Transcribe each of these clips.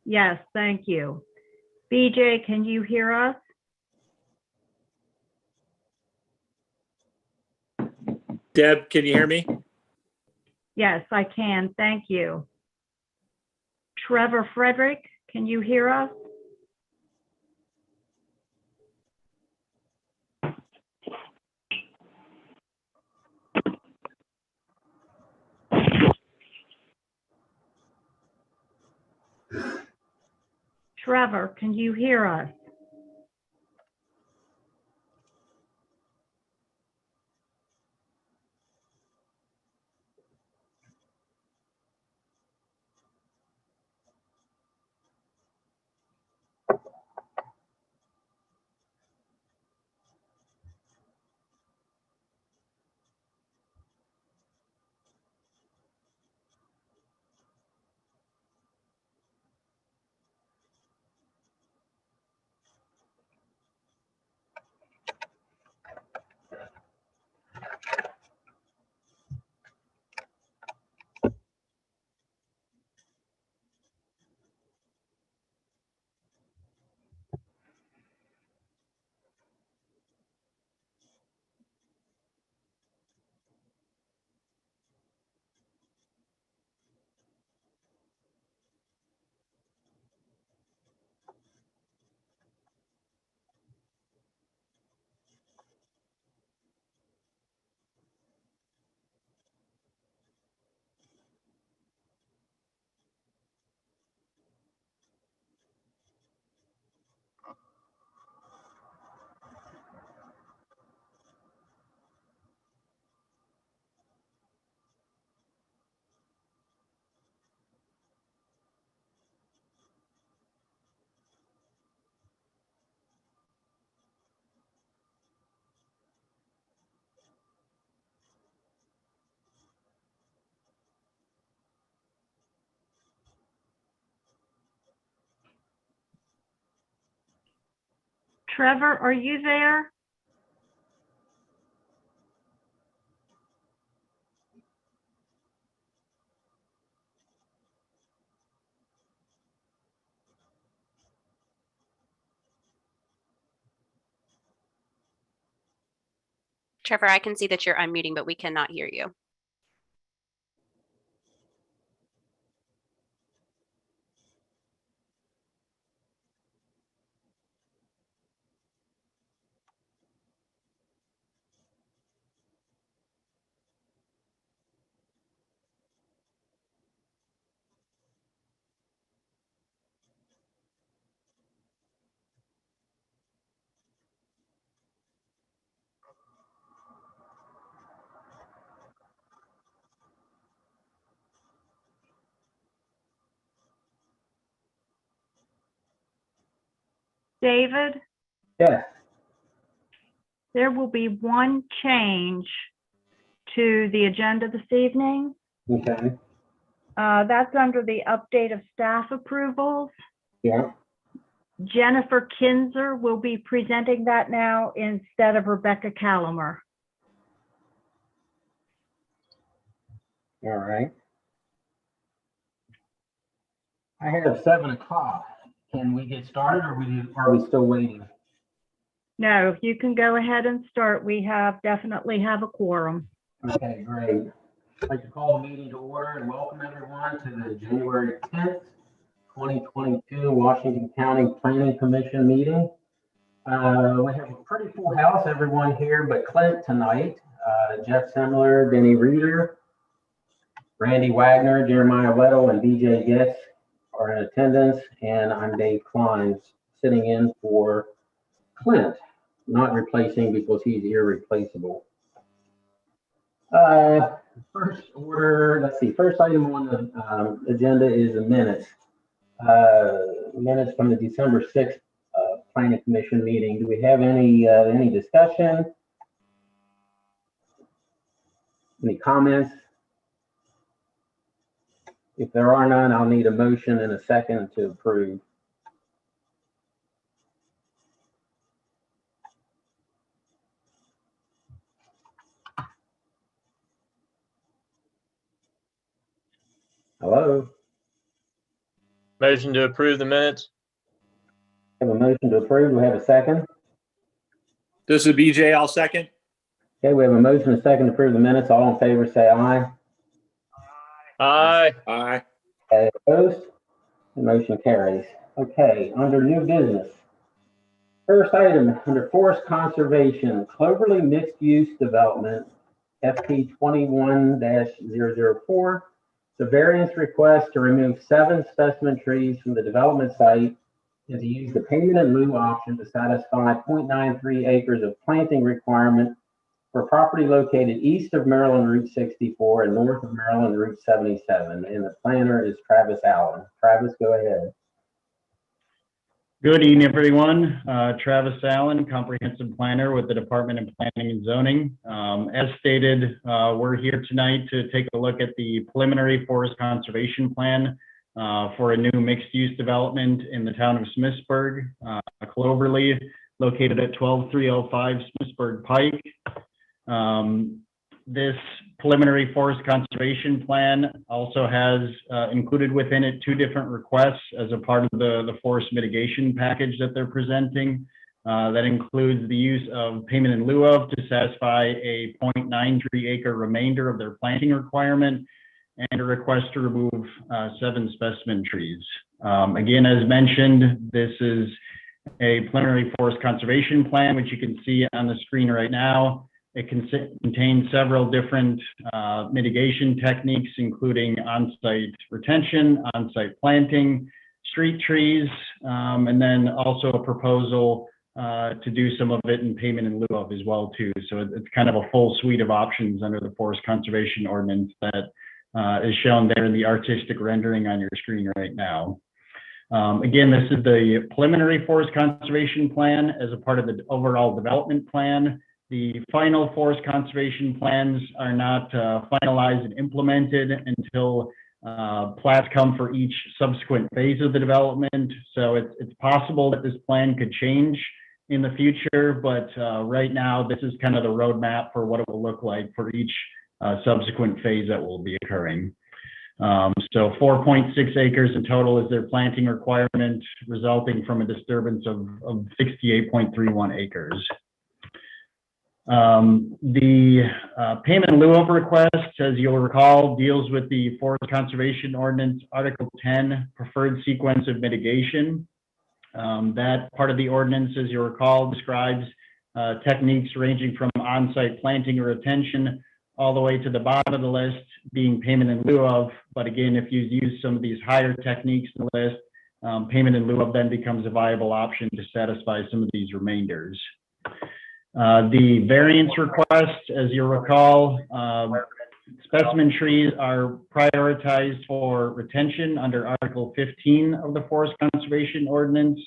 Yes, thank you. BJ, can you hear us? Deb, can you hear me? Yes, I can. Thank you. Trevor Frederick, can you hear us? Trevor, can you hear us? Trevor, are you there? Trevor, I can see that you're unmuting, but we cannot hear you. David, Yes. there will be one change to the agenda this evening. Okay. That's under the update of staff approvals. Yeah. Jennifer Kinzer will be presenting that now instead of Rebecca Calamer. All right. I have 7 o'clock. Can we get started, or are we still waiting? No, you can go ahead and start. We definitely have a quorum. Okay, great. I'd like to call the meeting to order and welcome everyone to the January 10th, 2022 Washington County Planning Commission meeting. We have a pretty full house, everyone here but Clint tonight. Jeff Semler, Denny Reeder, Randy Wagner, Jeremiah Weddle, and BJ Guess are in attendance, and I'm Dave Klein, sitting in for Clint, not replacing because he's irreplaceable. First order, let's see, first item on the agenda is the minutes. Minutes from the December 6th Planning Commission meeting. Do we have any discussion? Any comments? If there are none, I'll need a motion and a second to approve. Hello? Motion to approve the minutes. Have a motion to approve. Do we have a second? This is BJ. I'll second. Okay, we have a motion and a second to approve the minutes. All in favor, say aye. Aye. Aye. Any opposed? The motion carries. Okay, under new business. First item, under forest conservation, Cloverly mixed-use development, FP 21-004. The variance request to remove 7 specimen trees from the development site and to use the payment in lieu option to satisfy 0.93 acres of planting requirement for property located east of Maryland Route 64 and north of Maryland Route 77. And the planner is Travis Allen. Travis, go ahead. Good evening, everyone. Travis Allen, Comprehensive Planner with the Department of Planning and Zoning. As stated, we're here tonight to take a look at the preliminary forest conservation plan for a new mixed-use development in the town of Smithsburg, Cloverly, located at 12305 Smithsburg Pike. This preliminary forest conservation plan also has included within it 2 different requests as a part of the forest mitigation package that they're presenting. That includes the use of payment in lieu of to satisfy a 0.93 acre remainder of their planting requirement and a request to remove 7 specimen trees. Again, as mentioned, this is a preliminary forest conservation plan, which you can see on the screen right now. It contains several different mitigation techniques, including on-site retention, on-site planting, street trees, and then also a proposal to do some of it in payment in lieu of as well too. So it's kind of a full suite of options under the Forest Conservation Ordinance that is shown there in the artistic rendering on your screen right now. Again, this is the preliminary forest conservation plan as a part of the overall development plan. The final forest conservation plans are not finalized and implemented until plats come for each subsequent phase of the development. So it's possible that this plan could change in the future, but right now this is kind of the roadmap for what it will look like for each subsequent phase that will be occurring. So 4.6 acres in total is their planting requirement, resulting from a disturbance of 68.31 acres. The payment in lieu of request, as you'll recall, deals with the Forest Conservation Ordinance Article 10, preferred sequence of mitigation. That part of the ordinance, as you'll recall, describes techniques ranging from on-site planting or retention all the way to the bottom of the list being payment in lieu of. But again, if you use some of these higher techniques in the list, payment in lieu of then becomes a viable option to satisfy some of these remainders. The variance request, as you recall, specimen trees are prioritized for retention under Article 15 of the Forest Conservation Ordinance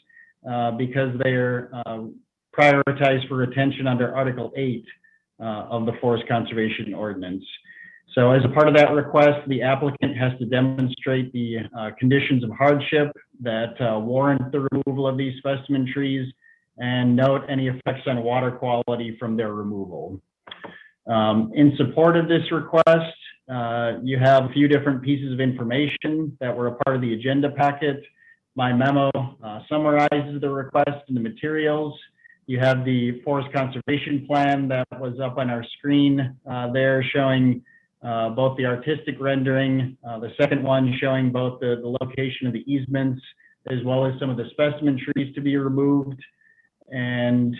because they're prioritized for retention under Article 8 of the Forest Conservation Ordinance. So as a part of that request, the applicant has to demonstrate the conditions of hardship that warrant the removal of these specimen trees and note any effects on water quality from their removal. In support of this request, you have a few different pieces of information that were a part of the agenda packet. My memo summarizes the request and the materials. You have the forest conservation plan that was up on our screen there showing both the artistic rendering, the second one showing both the location of the easements, as well as some of the specimen trees to be removed. And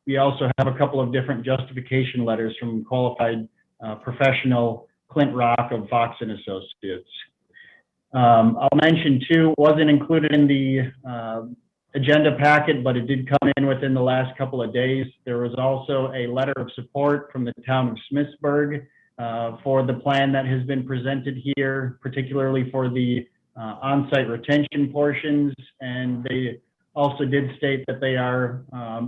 we also have a couple of different justification letters from qualified professional Clint Rock of Fox and Associates. I'll mention too, wasn't included in the agenda packet, but it did come in within the last couple of days. There was also a letter of support from the town of Smithsburg for the plan that has been presented here, particularly for the on-site retention portions, and they also did state that they are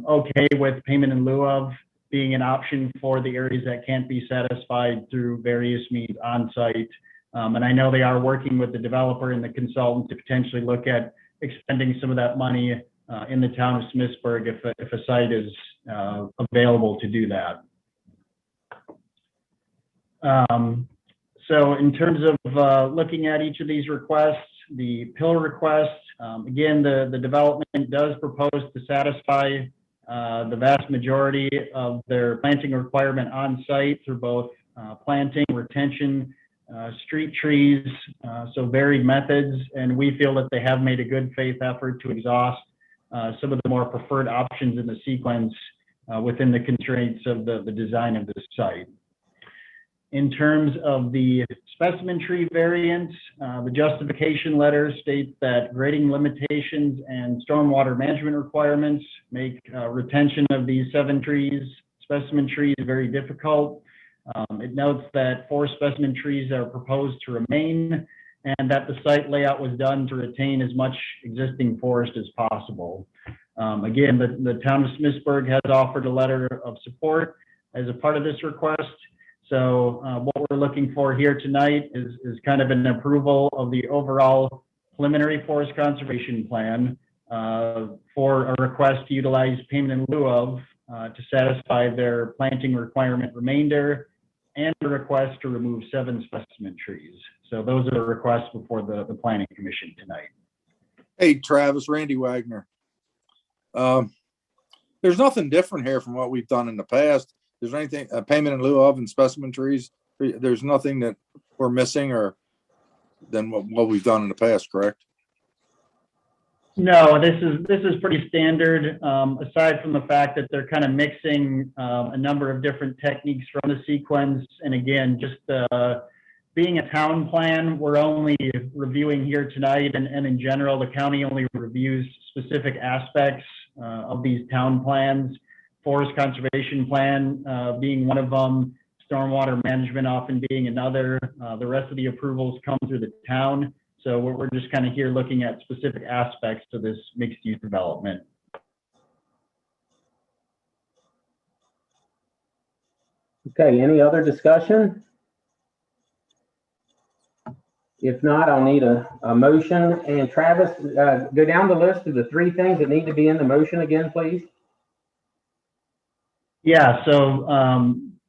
okay with payment in lieu of being an option for the areas that can't be satisfied through various means on site. And I know they are working with the developer and the consultant to potentially look at expending some of that money in the town of Smithsburg if a site is available to do that. So in terms of looking at each of these requests, the pill request. Again, the development does propose to satisfy the vast majority of their planting requirement on site through both planting, retention, street trees, so varied methods. And we feel that they have made a good faith effort to exhaust some of the more preferred options in the sequence within the constraints of the design of the site. In terms of the specimen tree variance, the justification letter states that grading limitations and stormwater management requirements make retention of these 7 specimen trees very difficult. It notes that 4 specimen trees are proposed to remain and that the site layout was done to retain as much existing forest as possible. Again, the town of Smithsburg has offered a letter of support as a part of this request. So what we're looking for here tonight is kind of an approval of the overall preliminary forest conservation plan for a request to utilize payment in lieu of to satisfy their planting requirement remainder and a request to remove 7 specimen trees. So those are the requests before the Planning Commission tonight. Hey, Travis, Randy Wagner. There's nothing different here from what we've done in the past. Is there anything, payment in lieu of and specimen trees? There's nothing that we're missing or than what we've done in the past, correct? No, this is pretty standard, aside from the fact that they're kind of mixing a number of different techniques from the sequence. And again, just being a town plan, we're only reviewing here tonight, and in general, the county only reviews specific aspects of these town plans. Forest conservation plan being one of them, stormwater management often being another. The rest of the approvals come through the town. So we're just kind of here looking at specific aspects to this mixed use development. Okay, any other discussion? If not, I'll need a motion. And Travis, go down the list of the 3 things that need to be in the motion again, please. Yeah, so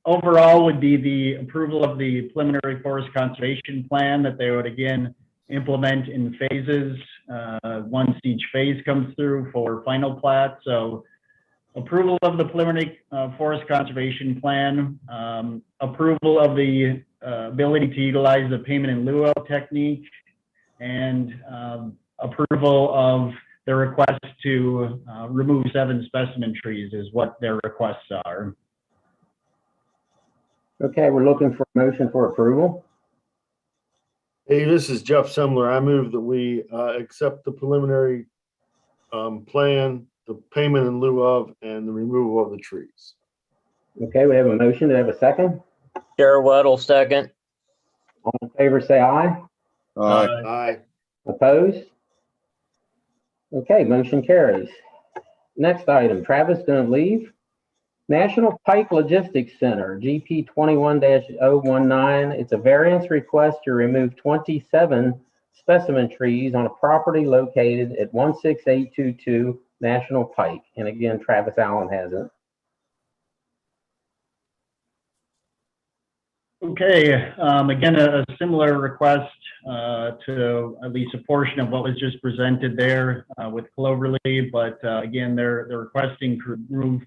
overall would be the approval of the preliminary forest conservation plan that they would again implement in phases once each phase comes through for final plat. So approval of the preliminary forest conservation plan, approval of the ability to utilize the payment in lieu of technique, and approval of the request to remove 7 specimen trees is what their requests are. Okay, we're looking for a motion for approval. Hey, this is Jeff Semler. I move that we accept the preliminary plan, the payment in lieu of, and the removal of the trees. Okay, we have a motion. Do I have a second? Chair Weddle, second. All in favor, say aye. Aye. Opposed? Okay, motion carries. Next item, Travis, gonna leave. National Pike Logistics Center, GP 21-019. It's a variance request to remove 27 specimen trees on a property located at 16822 National Pike. And again, Travis Allen has it. Okay, again, a similar request to at least a portion of what was just presented there with Cloverleaf, but again, they're requesting to remove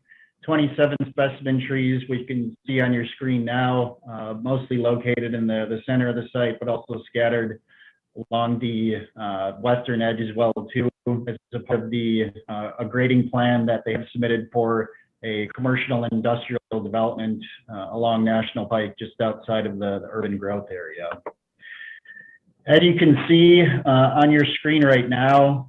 27 specimen trees, which you can see on your screen now, mostly located in the center of the site, but also scattered along the western edge as well too, as a part of the a grading plan that they have submitted for a commercial and industrial development along National Pike, just outside of the urban growth area. As you can see on your screen right now,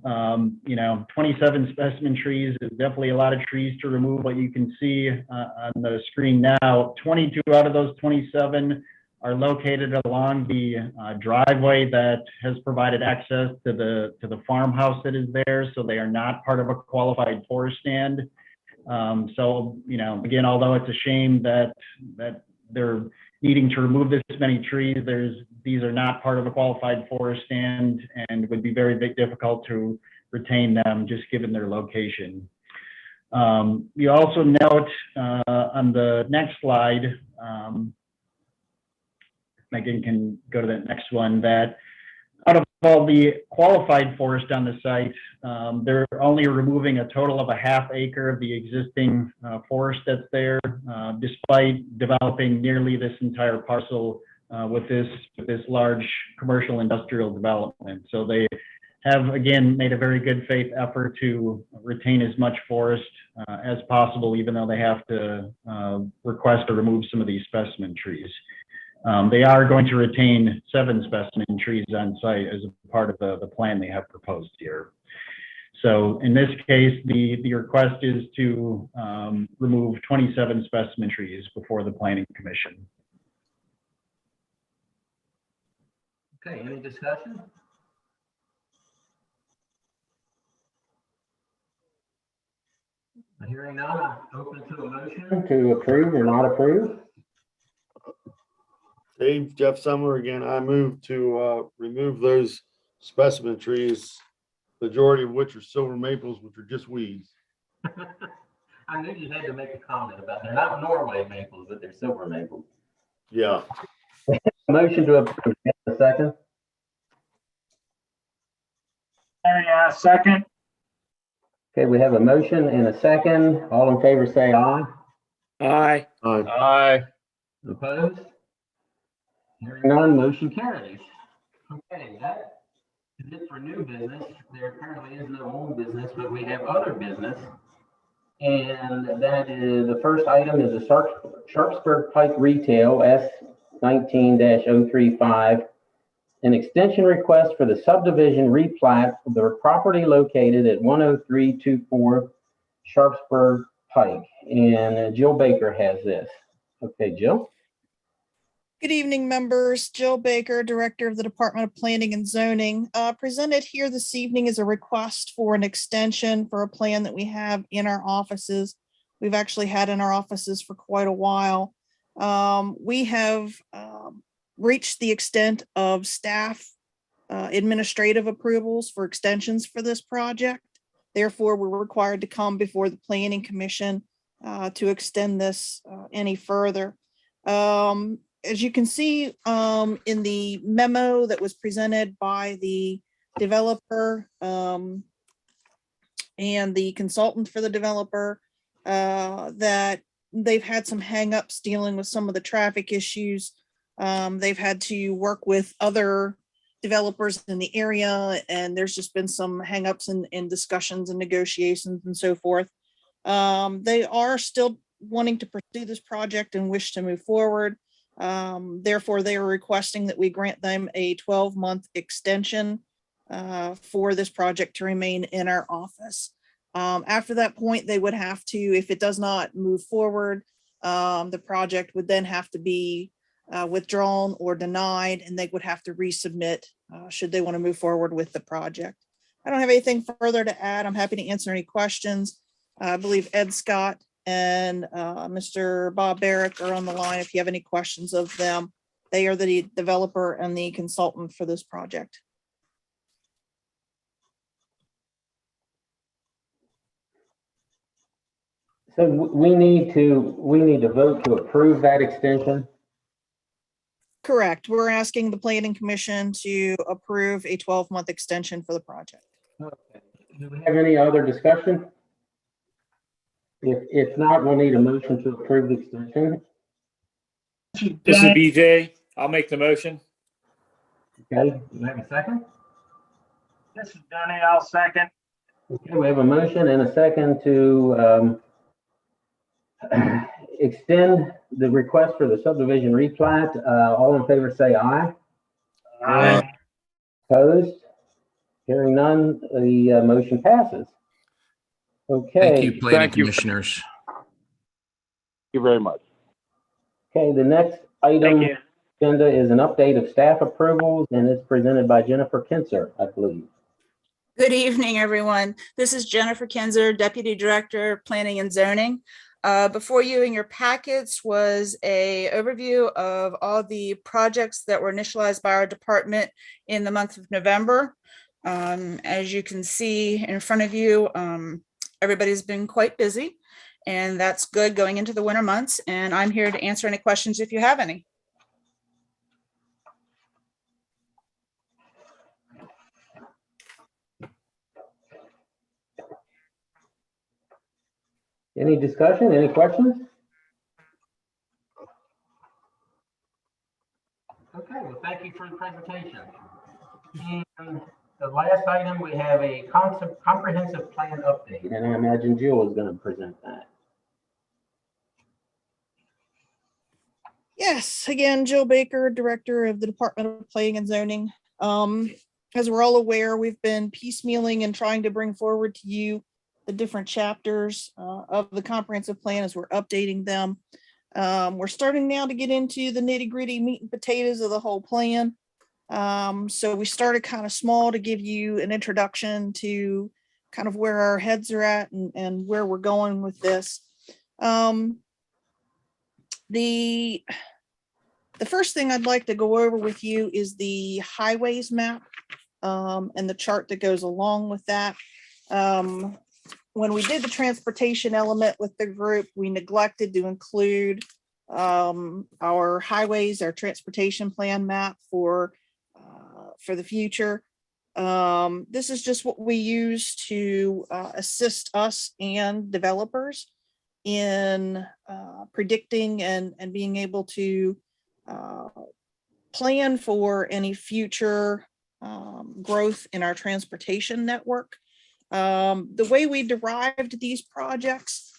27 specimen trees is definitely a lot of trees to remove. What you can see on the screen now, 22 out of those 27 are located along the driveway that has provided access to the farmhouse that is there. So they are not part of a qualified forest stand. So, again, although it's a shame that they're needing to remove this many trees, these are not part of a qualified forest stand and would be very difficult to retain them just given their location. You also note on the next slide, Megan can go to the next one, that out of Well, the qualified forest on the site, they're only removing a total of a ½ acre of the existing forest that's there, despite developing nearly this entire parcel with this large commercial industrial development. So they have, again, made a very good faith effort to retain as much forest as possible, even though they have to request or remove some of these specimen trees. They are going to retain 7 specimen trees on site as a part of the plan they have proposed here. So in this case, the request is to remove 27 specimen trees before the Planning Commission. Okay, any discussion? Hearing none, open to a motion to approve or not approve. Dave, Jeff Summer again, I move to remove those specimen trees, majority of which are silver maples, which are just weeds. I knew you had to make a comment about they're not Norway maples, but they're silver maples. Yeah. Motion to approve, a second. Yeah, second. Okay, we have a motion and a second. All in favor, say aye. Aye. Aye. Opposed? Hearing none, motion carries. Okay, that is it for new business. There currently is no old business, but we have other business. And that is, the first item is a Sharpsburg Pike Retail S19-035, an extension request for the subdivision replat of the property located at 10324 Sharpsburg Pike. And Jill Baker has this. Okay, Jill. Good evening, members. Jill Baker, Director of the Department of Planning and Zoning. Presented here this evening is a request for an extension for a plan that we have in our offices. We've actually had in our offices for quite a while. We have reached the extent of staff administrative approvals for extensions for this project. Therefore, we're required to come before the Planning Commission to extend this any further. As you can see in the memo that was presented by the developer and the consultant for the developer, that they've had some hangups dealing with some of the traffic issues. They've had to work with other developers in the area, and there's just been some hangups in discussions and negotiations and so forth. They are still wanting to pursue this project and wish to move forward. Therefore, they are requesting that we grant them a 12-month extension for this project to remain in our office. After that point, they would have to, if it does not move forward, the project would then have to be withdrawn or denied, and they would have to resubmit should they want to move forward with the project. I don't have anything further to add. I'm happy to answer any questions. I believe Ed Scott and Mr. Bob Barrick are on the line if you have any questions of them. They are the developer and the consultant for this project. So we need to vote to approve that extension. Correct. We're asking the Planning Commission to approve a 12-month extension for the project. Okay. Do we have any other discussion? If not, we'll need a motion to approve the extension. This is BJ. I'll make the motion. Okay, do we have a second? This is Danny. I'll second. Okay, we have a motion and a second to extend the request for the subdivision replat. All in favor say aye. Aye. Opposed? Hearing none, the motion passes. Okay. Thank you, planning Thank you. commissioners. Thank you very much. Okay, the next item Thank you. agenda is an update of staff approvals, and it's presented by Jennifer Kinzer, I believe. Good evening, everyone. This is Jennifer Kinzer, Deputy Director of Planning and Zoning. Before you in your packets was a overview of all the projects that were initialized by our department in the month of November. As you can see in front of you, everybody's been quite busy, and that's good going into the winter months. And I'm here to answer any questions if you have any. Any discussion, any questions? Okay, well, thank you for the presentation. And the last item, we have a comprehensive plan update, and I imagine Jill is going to present that. Yes, again, Jill Baker, Director of the Department of Planning and Zoning. As we're all aware, we've been piecemealing and trying to bring forward to you the different chapters of the comprehensive plan as we're updating them. We're starting now to get into the nitty-gritty meat and potatoes of the whole plan. So we started kind of small to give you an introduction to kind of where our heads are at and where we're going with this. The first thing I'd like to go over with you is the highways map and the chart that goes along with that. When we did the transportation element with the group, we neglected to include our highways, our transportation plan map for the future. This is just what we use to assist us and developers in predicting and being able to plan for any future growth in our transportation network. The way we derived these projects,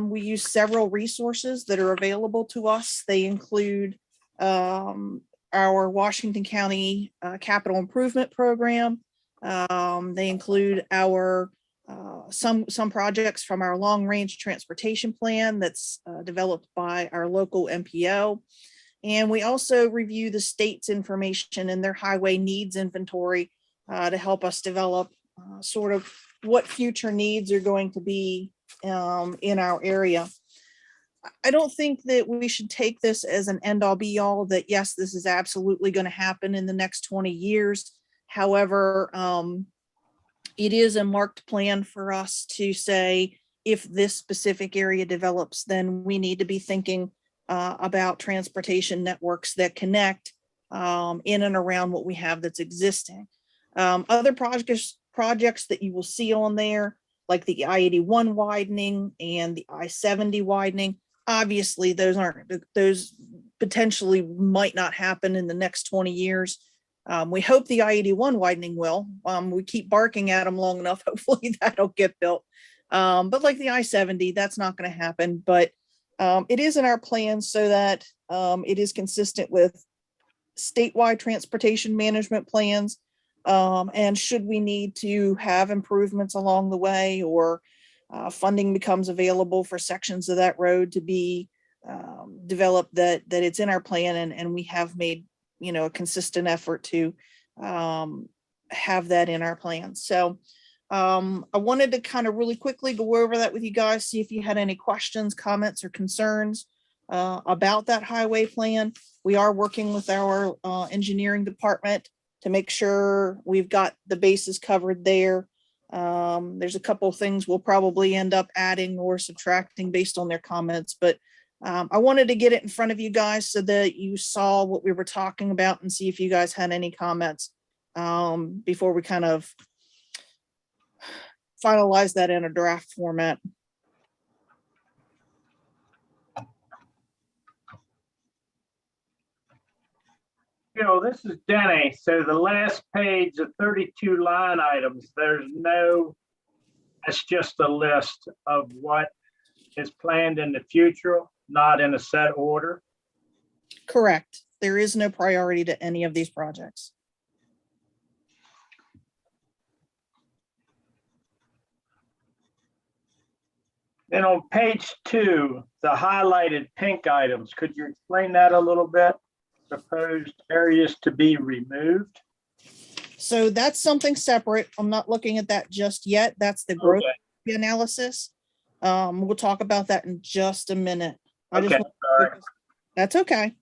we use several resources that are available to us. They include our Washington County Capital Improvement Program. They include our some projects from our long range transportation plan that's developed by our local MPO. And we also review the state's information and their highway needs inventory to help us develop sort of what future needs are going to be in our area. I don't think that we should take this as an end all be all that, yes, this is absolutely going to happen in the next 20 years. However, it is a marked plan for us to say, if this specific area develops, then we need to be thinking about transportation networks that connect in and around what we have that's existing. Other projects that you will see on there, like the I-81 widening and the I-70 widening, obviously those potentially might not happen in the next 20 years. We hope the I-81 widening will. We keep barking at them long enough. Hopefully that'll get built. But like the I-70, that's not going to happen. But it is in our plans so that it is consistent with statewide transportation management plans. And should we need to have improvements along the way, or funding becomes available for sections of that road to be developed, that it's in our plan, and we have made, a consistent effort to have that in our plan. So I wanted to kind of really quickly go over that with you guys, see if you had any questions, comments, or concerns about that highway plan. We are working with our engineering department to make sure we've got the bases covered there. There's a couple of things we'll probably end up adding or subtracting based on their comments, but I wanted to get it in front of you guys so that you saw what we were talking about and see if you guys had any comments before we kind of finalize that in a draft format. This is Denny. So the last page of 32 line items, it's just a list of what is planned in the future, not in a set order. Correct. There is no priority to any of these projects. Then on page 2, the highlighted pink items, could you explain that a little bit? Proposed areas to be removed. So that's something separate. I'm not looking at that just yet. That's the growth analysis. We'll talk about that in just a minute. Sorry. That's okay.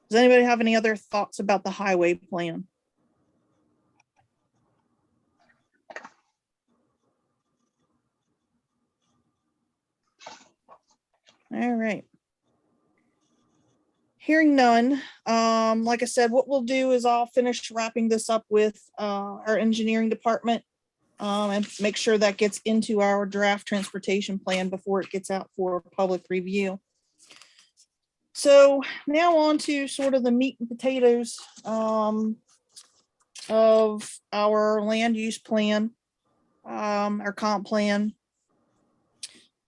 Does anybody have any other thoughts about the highway plan? All right. Hearing none, like I said, what we'll do is I'll finish wrapping this up with our engineering department. and make sure that gets into our draft transportation plan before it gets out for public review. So now on to sort of the meat and potatoes of our land use plan, our comp plan.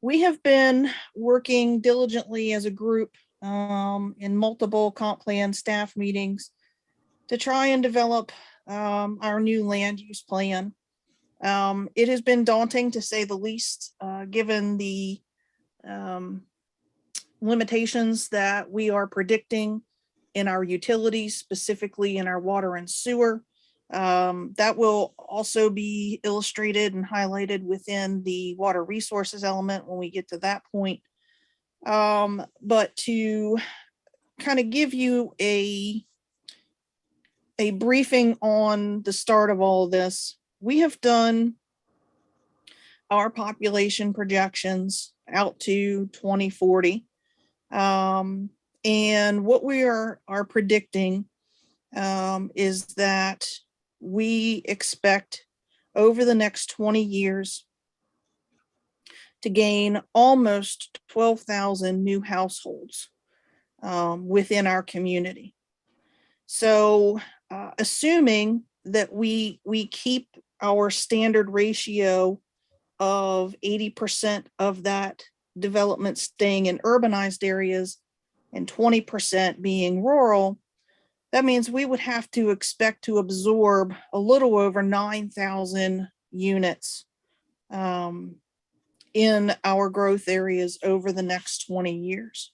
We have been working diligently as a group in multiple comp plan staff meetings to try and develop our new land use plan. It has been daunting, to say the least, given the limitations that we are predicting in our utilities, specifically in our water and sewer. That will also be illustrated and highlighted within the water resources element when we get to that point. But to kind of give you a briefing on the start of all of this, we have done our population projections out to 2040. And what we are predicting is that we expect over the next 20 years to gain almost 12,000 new households within our community. So assuming that we keep our standard ratio of 80% of that development staying in urbanized areas and 20% being rural, that means we would have to expect to absorb a little over 9,000 units in our growth areas over the next 20 years.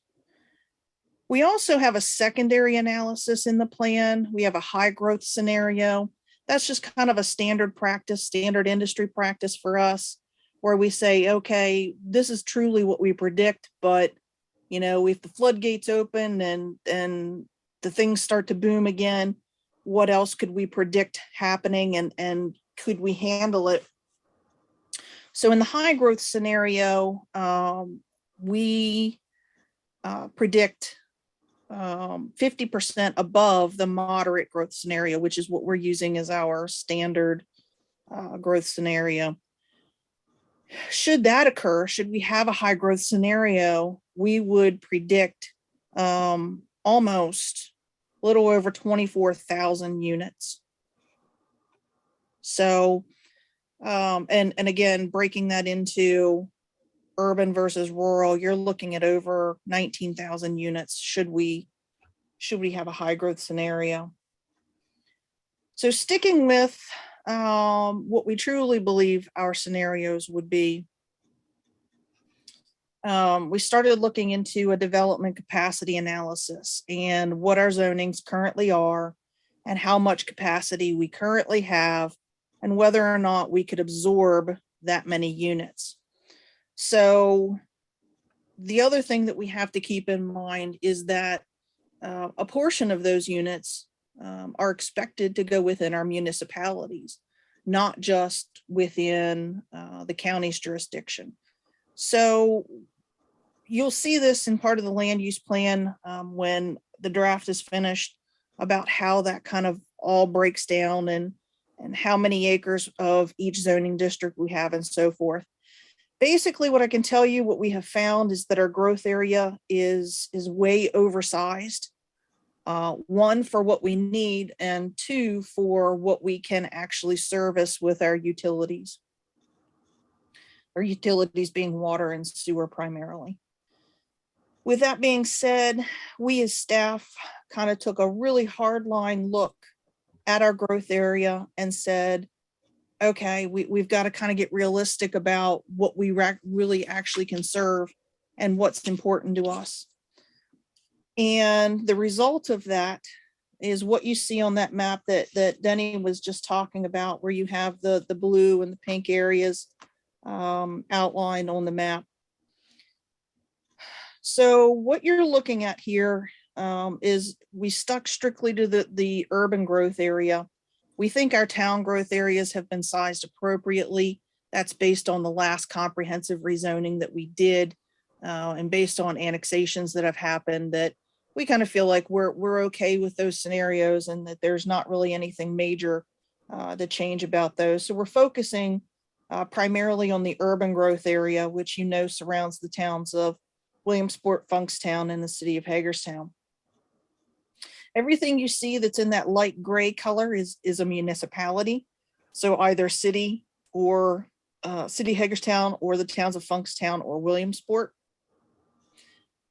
We also have a secondary analysis in the plan. We have a high growth scenario. That's just kind of a standard practice, standard industry practice for us, where we say, okay, this is truly what we predict, but if the floodgates open and the things start to boom again, what else could we predict happening, and could we handle it? So in the high growth scenario, we predict 50% above the moderate growth scenario, which is what we're using as our standard growth scenario. Should that occur, should we have a high growth scenario, we would predict almost a little over 24,000 units. So, and again, breaking that into urban versus rural, you're looking at over 19,000 units should we have a high growth scenario. So sticking with what we truly believe our scenarios would be, we started looking into a development capacity analysis and what our zonings currently are and how much capacity we currently have and whether or not we could absorb that many units. So the other thing that we have to keep in mind is that a portion of those units are expected to go within our municipalities, not just within the county's jurisdiction. So you'll see this in part of the land use plan when the draft is finished, about how that kind of all breaks down and how many acres of each zoning district we have and so forth. Basically, what I can tell you, what we have found is that our growth area is way oversized. One, for what we need, and two, for what we can actually service with our utilities. Our utilities being water and sewer primarily. With that being said, we as staff kind of took a really hard line look at our growth area and said, okay, we've got to kind of get realistic about what we really actually can serve and what's important to us. And the result of that is what you see on that map that Denny was just talking about, where you have the blue and the pink areas outlined on the map. So what you're looking at here is we stuck strictly to the urban growth area. We think our town growth areas have been sized appropriately. That's based on the last comprehensive rezoning that we did and based on annexations that have happened, that we kind of feel like we're okay with those scenarios and that there's not really anything major the change about those. So we're focusing primarily on the urban growth area, which you know surrounds the towns of Williamsport, Funkstown, and the city of Hagerstown. Everything you see that's in that light gray color is a municipality. So either city or city Hagerstown or the towns of Funkstown or Williamsport.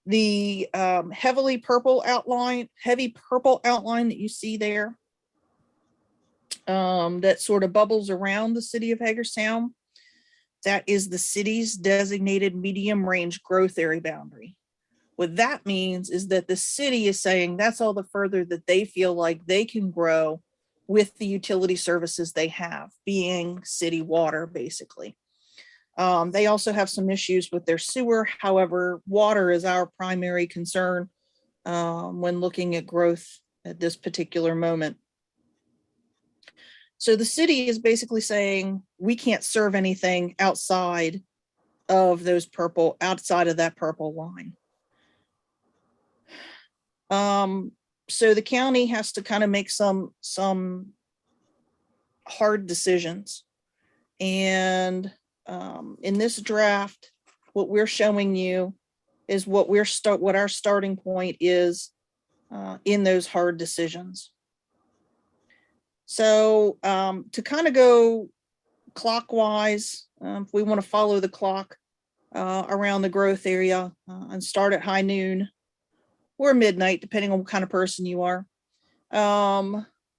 The heavy purple outline that you see there that sort of bubbles around the city of Hagerstown, that is the city's designated medium range growth area boundary. What that means is that the city is saying that's all the further that they feel like they can grow with the utility services they have, being city water, basically. They also have some issues with their sewer. However, water is our primary concern when looking at growth at this particular moment. So the city is basically saying we can't serve anything outside of that purple line. So the county has to kind of make some hard decisions. And in this draft, what we're showing you is what our starting point is in those hard decisions. So to kind of go clockwise, if we want to follow the clock around the growth area and start at high noon or midnight, depending on what kind of person you are.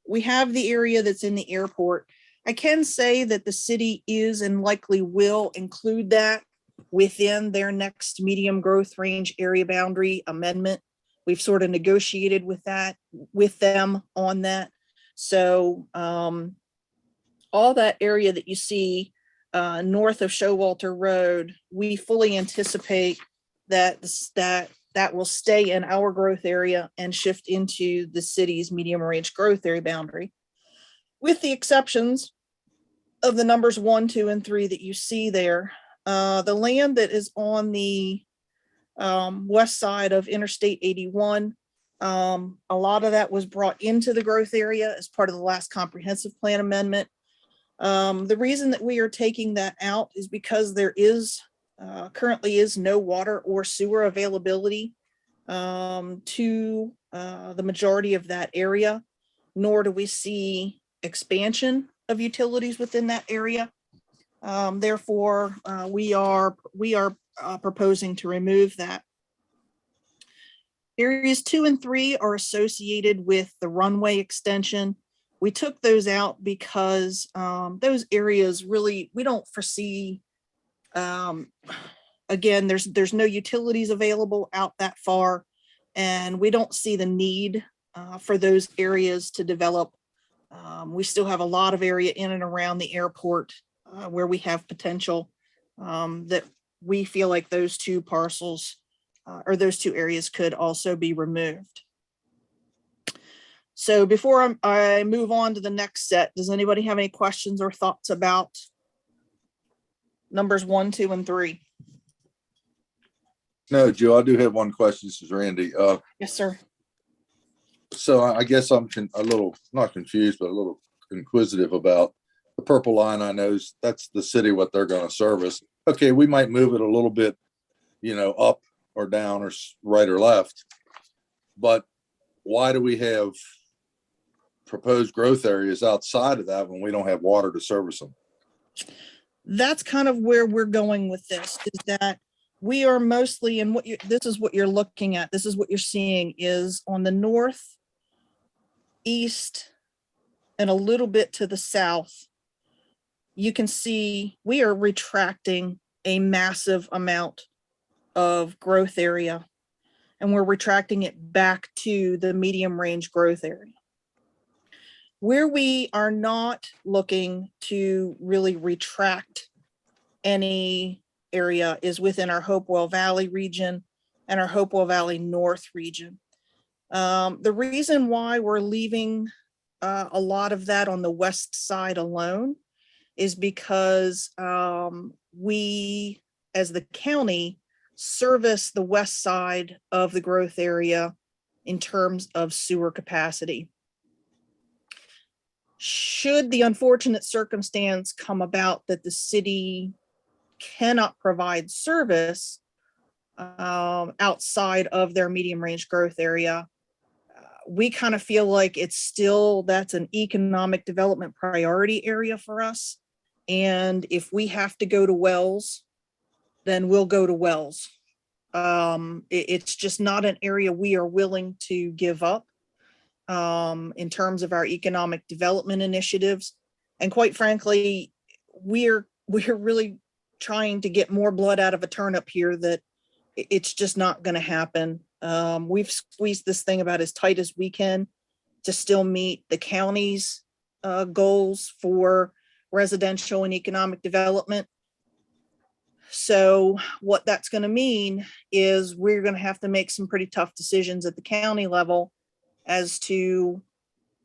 We have the area that's in the airport. I can say that the city is and likely will include that within their next medium growth range area boundary amendment. We've sort of negotiated with them on that. So all that area that you see north of Showalter Road, we fully anticipate that will stay in our growth area and shift into the city's medium range growth area boundary, with the exceptions of the numbers 1, 2, and 3 that you see there. The land that is on the west side of Interstate 81, a lot of that was brought into the growth area as part of the last comprehensive plan amendment. The reason that we are taking that out is because there is currently is no water or sewer availability to the majority of that area, nor do we see expansion of utilities within that area. Therefore, we are proposing to remove that. Areas 2 and 3 are associated with the runway extension. We took those out because those areas really, we don't foresee, again, there's no utilities available out that far, and we don't see the need for those areas to develop. We still have a lot of area in and around the airport where we have potential that we feel like those two parcels or those two areas could also be removed. So before I move on to the next set, does anybody have any questions or thoughts about numbers 1, 2, and 3? No, Joe, I do have one question. This is Randy. Yes, sir. So I guess I'm a little, not confused, but a little inquisitive about the purple line. I know that's the city, what they're going to service. Okay, we might move it a little bit, up or down or right or left. But why do we have proposed growth areas outside of that when we don't have water to service them? That's kind of where we're going with this, is that we are mostly in this is what you're looking at. This is what you're seeing is on the north, east, and a little bit to the south. You can see we are retracting a massive amount of growth area, and we're retracting it back to the medium range growth area. Where we are not looking to really retract any area is within our Hopewell Valley region and our Hopewell Valley North region. The reason why we're leaving a lot of that on the west side alone is because we, as the county, service the west side of the growth area in terms of sewer capacity. should the unfortunate circumstance come about that the city cannot provide service outside of their medium range growth area, we kind of feel like that's an economic development priority area for us. And if we have to go to Wells, then we'll go to Wells. It's just not an area we are willing to give up in terms of our economic development initiatives. And quite frankly, we're really trying to get more blood out of a turnip here that it's just not going to happen. We've squeezed this thing about as tight as we can to still meet the county's goals for residential and economic development. So what that's going to mean is we're going to have to make some pretty tough decisions at the county level as to,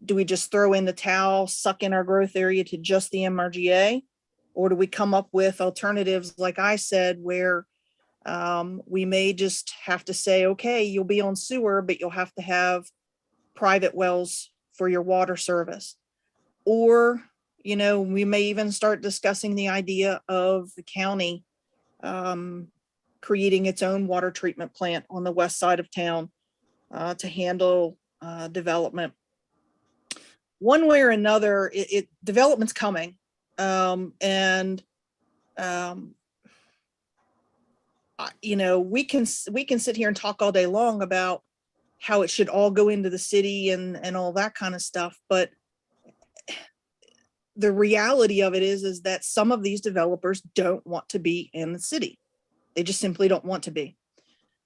do we just throw in the towel, suck in our growth area to just the MRGA? Or do we come up with alternatives, like I said, where we may just have to say, okay, you'll be on sewer, but you'll have to have private wells for your water service. Or, we may even start discussing the idea of the county creating its own water treatment plant on the west side of town to handle development. One way or another, development's coming. We can sit here and talk all day long about how it should all go into the city and all that kind of stuff. But the reality of it is that some of these developers don't want to be in the city. They just simply don't want to be.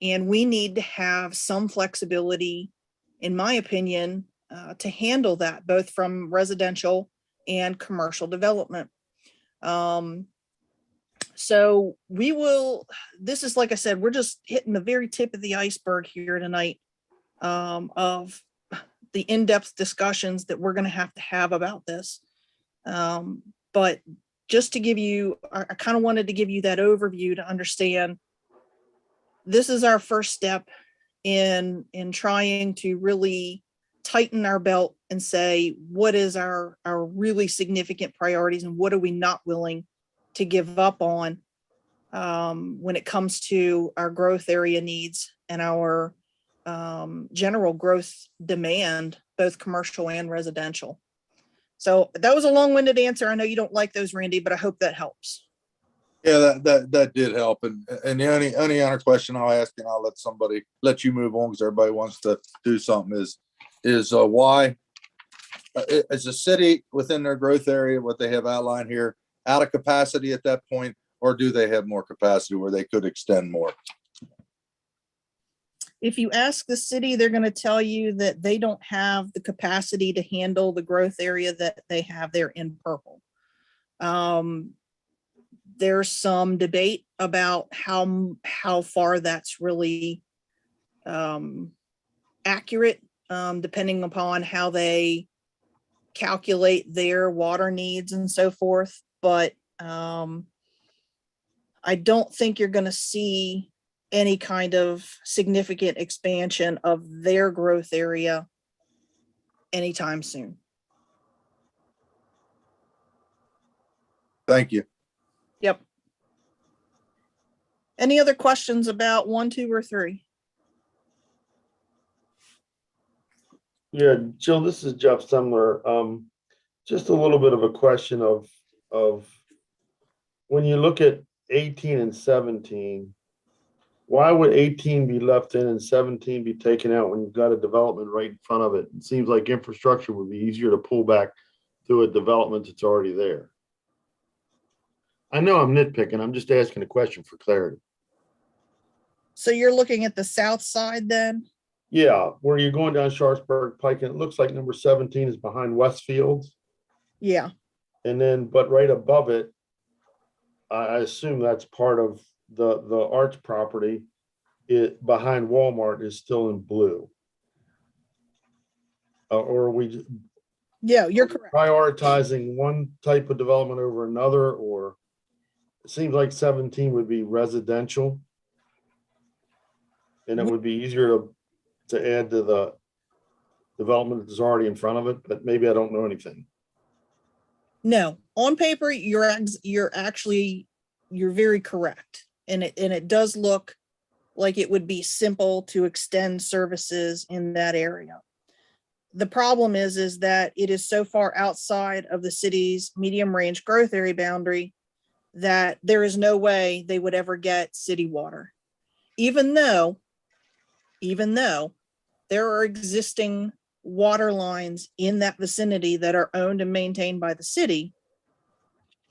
And we need to have some flexibility, in my opinion, to handle that, both from residential and commercial development. So this is, like I said, we're just hitting the very tip of the iceberg here tonight of the in-depth discussions that we're going to have about this. But just to give you, I kind of wanted to give you that overview to understand this is our first step in trying to really tighten our belt and say, what is our really significant priorities and what are we not willing to give up on when it comes to our growth area needs and our general growth demand, both commercial and residential. So that was a long-winded answer. I know you don't like those, Randy, but I hope that helps. Yeah, that did help. And the only other question I'll ask, and I'll let you move on because everybody wants to do something, is why is the city within their growth area, what they have outlined here, out of capacity at that point, or do they have more capacity where they could extend more? If you ask the city, they're going to tell you that they don't have the capacity to handle the growth area that they have there in purple. There's some debate about how far that's really accurate, depending upon how they calculate their water needs and so forth. But I don't think you're going to see any kind of significant expansion of their growth area anytime soon. Thank you. Yep. Any other questions about 1, 2, or 3? Yeah, Jill, this is Jeff Semler. Just a little bit of a question of when you look at 18 and 17, why would 18 be left in and 17 be taken out when you've got a development right in front of it? It seems like infrastructure would be easier to pull back through a development that's already there. I know I'm nitpicking. I'm just asking a question for clarity. So you're looking at the south side then? Yeah, where you're going down Sharpsburg Pike, and it looks like number 17 is behind Westfields. Yeah. And then, but right above it, I assume that's part of the arts property. It behind Walmart is still in blue. Or are we Yeah, you're correct. prioritizing one type of development over another? Or it seems like 17 would be residential, and it would be easier to add to the development that's already in front of it, but maybe I don't know anything. No, on paper, you're actually, you're very correct. And it does look like it would be simple to extend services in that area. The problem is that it is so far outside of the city's medium range growth area boundary that there is no way they would ever get city water. Even though there are existing water lines in that vicinity that are owned and maintained by the city,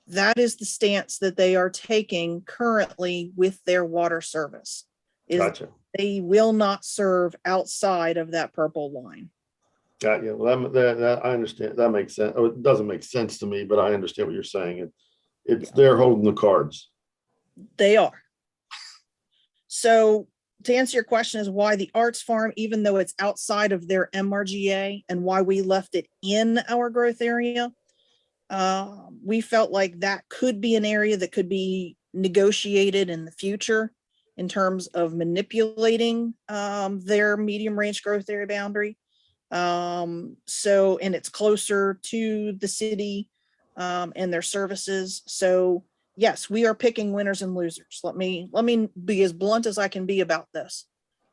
that is the stance that they are taking currently with their water service. Is Gotcha. they will not serve outside of that purple line. Got you. Well, that I understand. That makes sense. Oh, it doesn't make sense to me, but I understand what you're saying. It's they're holding the cards. They are. So to answer your question is why the Arts Farm, even though it's outside of their MRGA, and why we left it in our growth area, we felt like that could be an area that could be negotiated in the future in terms of manipulating their medium range growth area boundary. So, and it's closer to the city and their services. So yes, we are picking winners and losers. Let me be as blunt as I can be about this.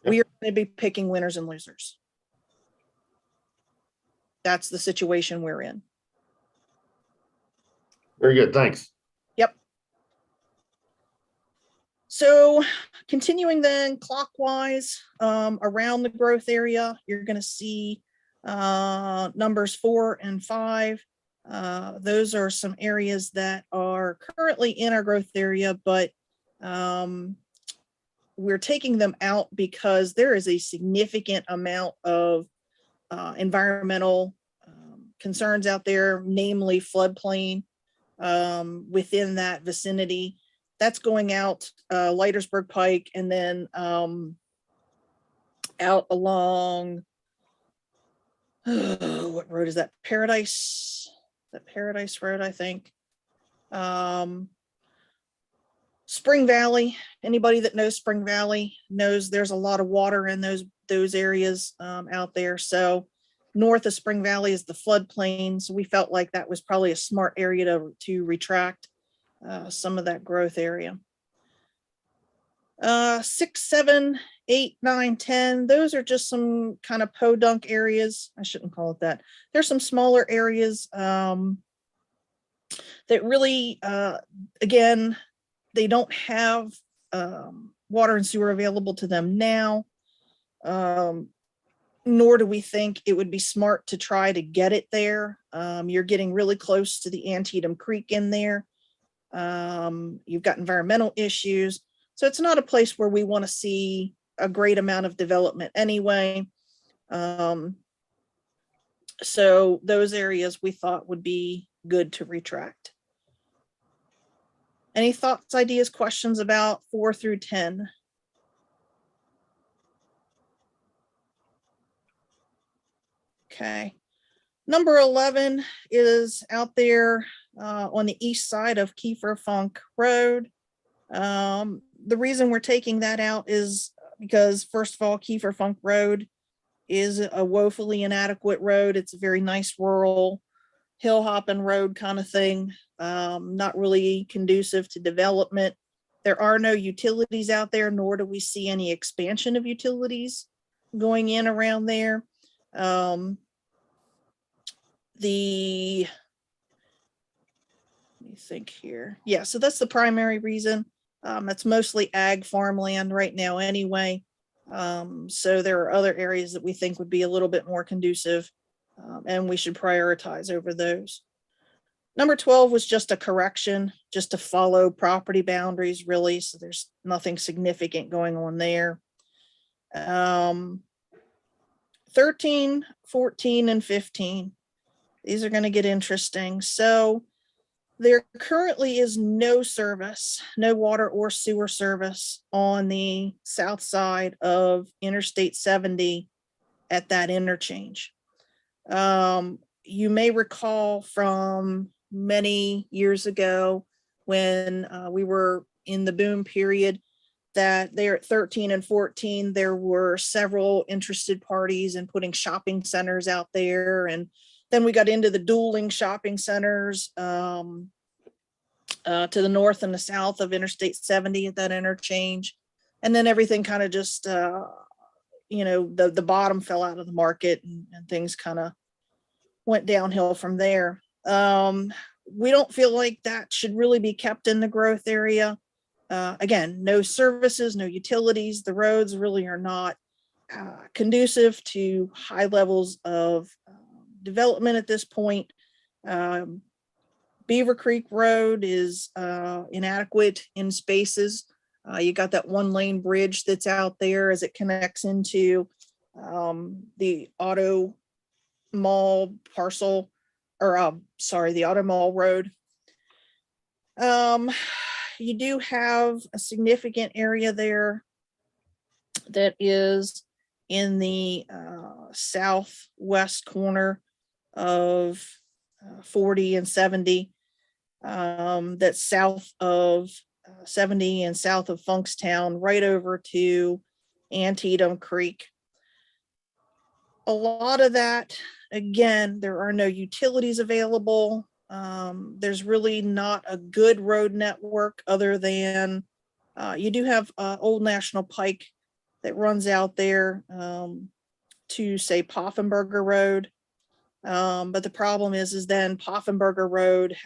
Yep. We are going to be picking winners and losers. That's the situation we're in. Very good. Thanks. Yep. So continuing then clockwise around the growth area, you're going to see numbers 4 and 5. Those are some areas that are currently in our growth area, but we're taking them out because there is a significant amount of environmental concerns out there, namely floodplain within that vicinity. That's going out Leitersburg Pike and then out along, what road is that? Paradise Road, I think. Spring Valley, anybody that knows Spring Valley knows there's a lot of water in those areas out there. So north of Spring Valley is the floodplain. So we felt like that was probably a smart area to retract some of that growth area. 6, 7, 8, 9, 10. Those are just some kind of podunk areas. I shouldn't call it that. There's some smaller areas that really, again, they don't have water and sewer available to them now. Nor do we think it would be smart to try to get it there. You're getting really close to the Antietam Creek in there. You've got environmental issues. So it's not a place where we want to see a great amount of development anyway. So those areas we thought would be good to retract. Any thoughts, ideas, questions about 4 through 10? Okay. Number 11 is out there on the east side of Kiefer Funk Road. The reason we're taking that out is because, first of all, Kiefer Funk Road is a woefully inadequate road. It's a very nice rural hill hopping road kind of thing, not really conducive to development. There are no utilities out there, nor do we see any expansion of utilities going in around there. Let me think here. Yeah, so that's the primary reason. It's mostly ag farmland right now anyway. So there are other areas that we think would be a little bit more conducive, and we should prioritize over those. Number 12 was just a correction, just to follow property boundaries, really. So there's nothing significant going on there. 13, 14, and 15. These are going to get interesting. So there currently is no service, no water or sewer service on the south side of Interstate 70 at that interchange. You may recall from many years ago when we were in the boom period that there at 13 and 14, there were several interested parties in putting shopping centers out there and Then we got into the dueling shopping centers to the north and the south of Interstate 70 at that interchange. And then everything kind of just, the bottom fell out of the market and things kind of went downhill from there. We don't feel like that should really be kept in the growth area. Again, no services, no utilities. The roads really are not conducive to high levels of development at this point. Beaver Creek Road is inadequate in spaces. You got that 1-lane bridge that's out there as it connects into the auto mall parcel, or the auto mall road. You do have a significant area there that is in the southwest corner of 40 and 70. That's south of 70 and south of Funkstown, right over to Antietam Creek. A lot of that, again, there are no utilities available. There's really not a good road network other than you do have Old National Pike that runs out there to say Poffenberger Road. But the problem is then Poffenberger Road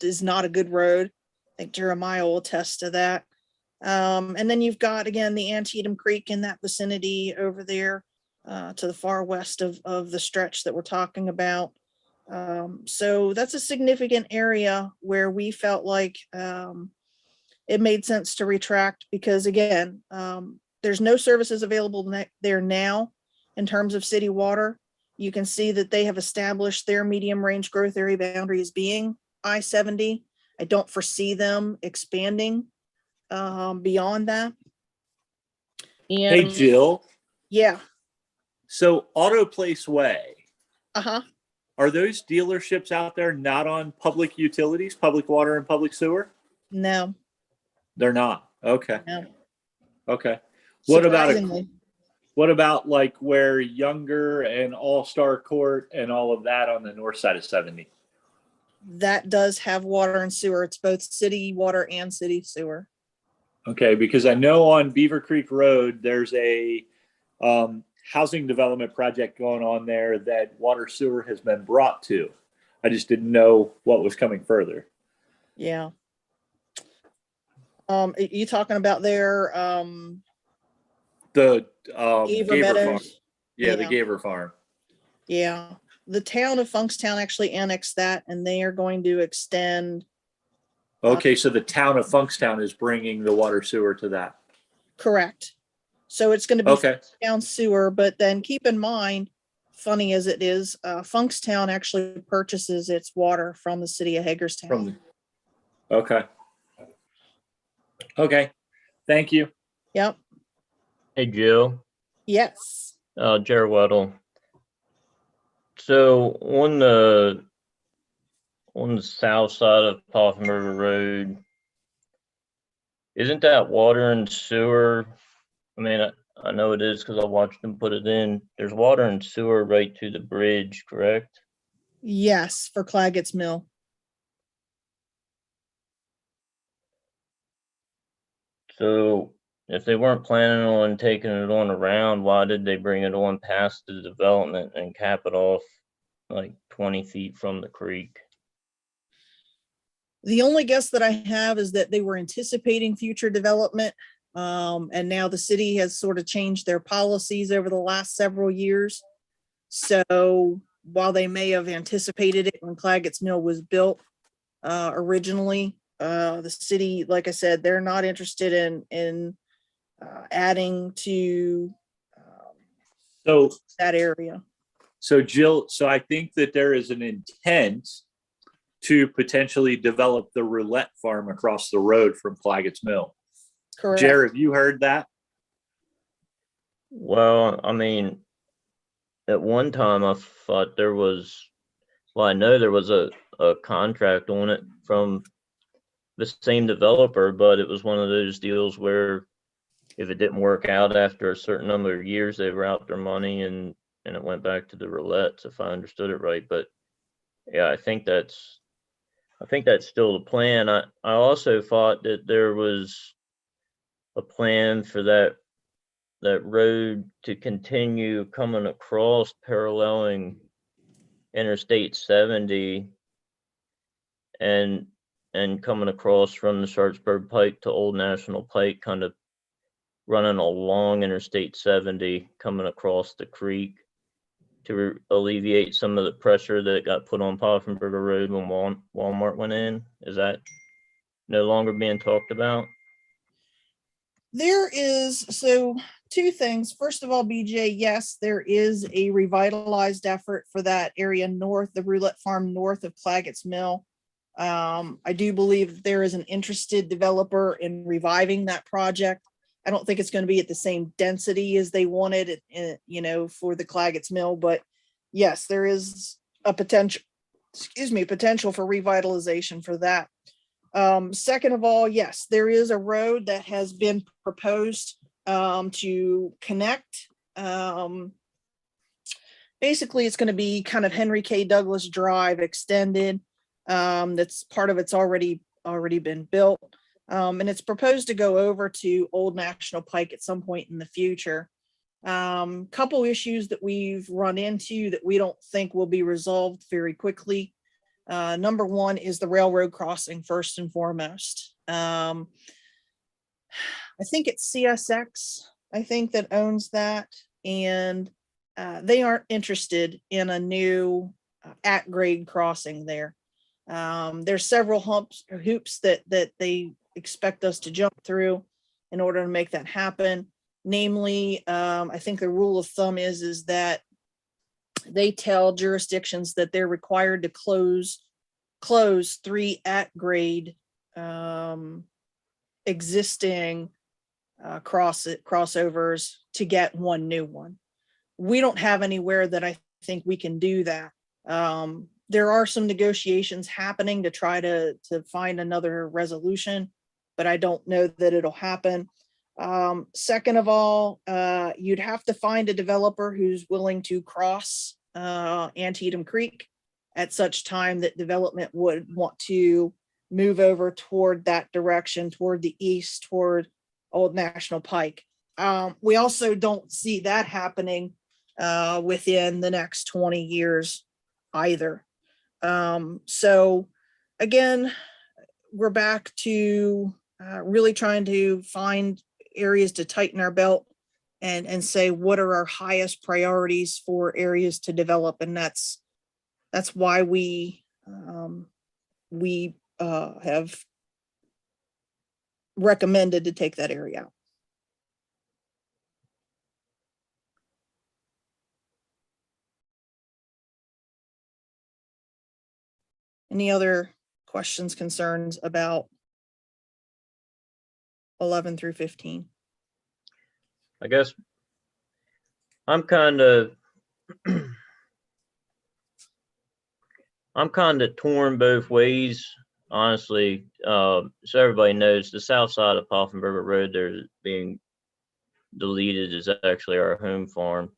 is not a good road. I think Jeremiah will attest to that. And then you've got, again, the Antietam Creek in that vicinity over there to the far west of the stretch that we're talking about. So that's a significant area where we felt like it made sense to retract because, again, there's no services available there now in terms of city water. You can see that they have established their medium range growth area boundary as being I-70. I don't foresee them expanding beyond that. Hey, And Jill. yeah. So Auto Place Way, Uh-huh. are those dealerships out there not on public utilities, public water and public sewer? No. They're not. Okay. No. Okay. What Surprisingly. about like where Younger and All-Star Court and all of that on the north side of 70? That does have water and sewer. It's both city water and city sewer. Okay, because I know on Beaver Creek Road, there's a housing development project going on there that water sewer has been brought to. I just didn't know what was coming further. Yeah. You talking about their The Gaver Gaver Farm. Meadows? Yeah, the Yeah. Gaver Farm. Yeah. The town of Funkstown actually annexed that, and they are going to extend. Okay, so the town of Funkstown is bringing the water sewer to that. Correct. So it's going to be Okay. Funkstown sewer, but then keep in mind, funny as it is, Funkstown actually purchases its water from the city of Hagerstown. Okay. Okay. Thank you. Yep. Hey, Jill, Yes. Jared Weddle. So on the south side of Poffenberger Road, isn't that water and sewer? I mean, I know it is because I watched them put it in. There's water and sewer right to the bridge, correct? Yes, for Claggett's Mill. So if they weren't planning on taking it on around, why did they bring it on past the development and cap it off like 20 feet from the creek? The only guess that I have is that they were anticipating future development. And now the city has sort of changed their policies over the last several years. So while they may have anticipated it when Claggett's Mill was built originally, the city, like I said, they're not interested in adding to So that area. So Jill, so I think that there is an intent to potentially develop the roulette farm across the road from Claggett's Mill. Correct. Jared, have you heard that? Well, I mean, at one time I thought there was, well, I know there was a contract on it from the same developer, but it was one of those deals where if it didn't work out after a certain number of years, they were out their money and and it went back to the roulettes, if I understood it right. But yeah, I think that's still the plan. I also thought that there was a plan for that road to continue coming across, paralleling Interstate 70 and coming across from the Sharpsburg Pike to Old National Pike, kind of running along Interstate 70, coming across the creek to alleviate some of the pressure that got put on Poffenberger Road when Walmart went in. Is that no longer being talked about? There is, so two things. First of all, BJ, yes, there is a revitalized effort for that area north, the Roulette Farm north of Claggett's Mill. I do believe there is an interested developer in reviving that project. I don't think it's going to be at the same density as they wanted it, for the Claggett's Mill, but yes, there is a potential for revitalization for that. Second of all, yes, there is a road that has been proposed to connect. Basically, it's going to be kind of Henry K. Douglas Drive extended. That's part of it's already been built. And it's proposed to go over to Old National Pike at some point in the future. Couple issues that we've run into that we don't think will be resolved very quickly. Number one is the railroad crossing, first and foremost. I think it's CSX, I think, that owns that. And they aren't interested in a new at-grade crossing there. There's several hoops that they expect us to jump through in order to make that happen. Namely, I think the rule of thumb is that they tell jurisdictions that they're required to close 3 at-grade existing crossovers to get 1 new one. We don't have anywhere that I think we can do that. There are some negotiations happening to try to find another resolution, but I don't know that it'll happen. Second of all, you'd have to find a developer who's willing to cross Antietam Creek at such time that development would want to move over toward that direction, toward the east, toward Old National Pike. We also don't see that happening within the next 20 years either. So again, we're back to really trying to find areas to tighten our belt and say what are our highest priorities for areas to develop, and that's why we have recommended to take that area out. Any other questions, concerns about 11 through 15? I guess I'm kind of torn both ways, honestly. So everybody knows the south side of Poffenberger Road, there's being deleted, is actually our home farm,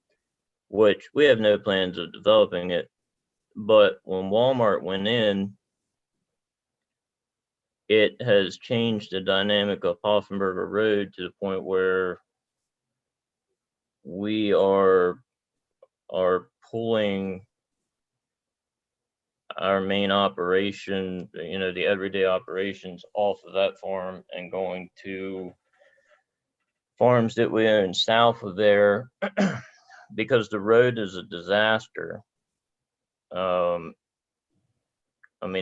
which we have no plans of developing it. But when Walmart went in, it has changed the dynamic of Poffenberger Road to the point where we are pulling our main operation, the everyday operations off of that farm and going to farms that we own south of there because the road is a disaster.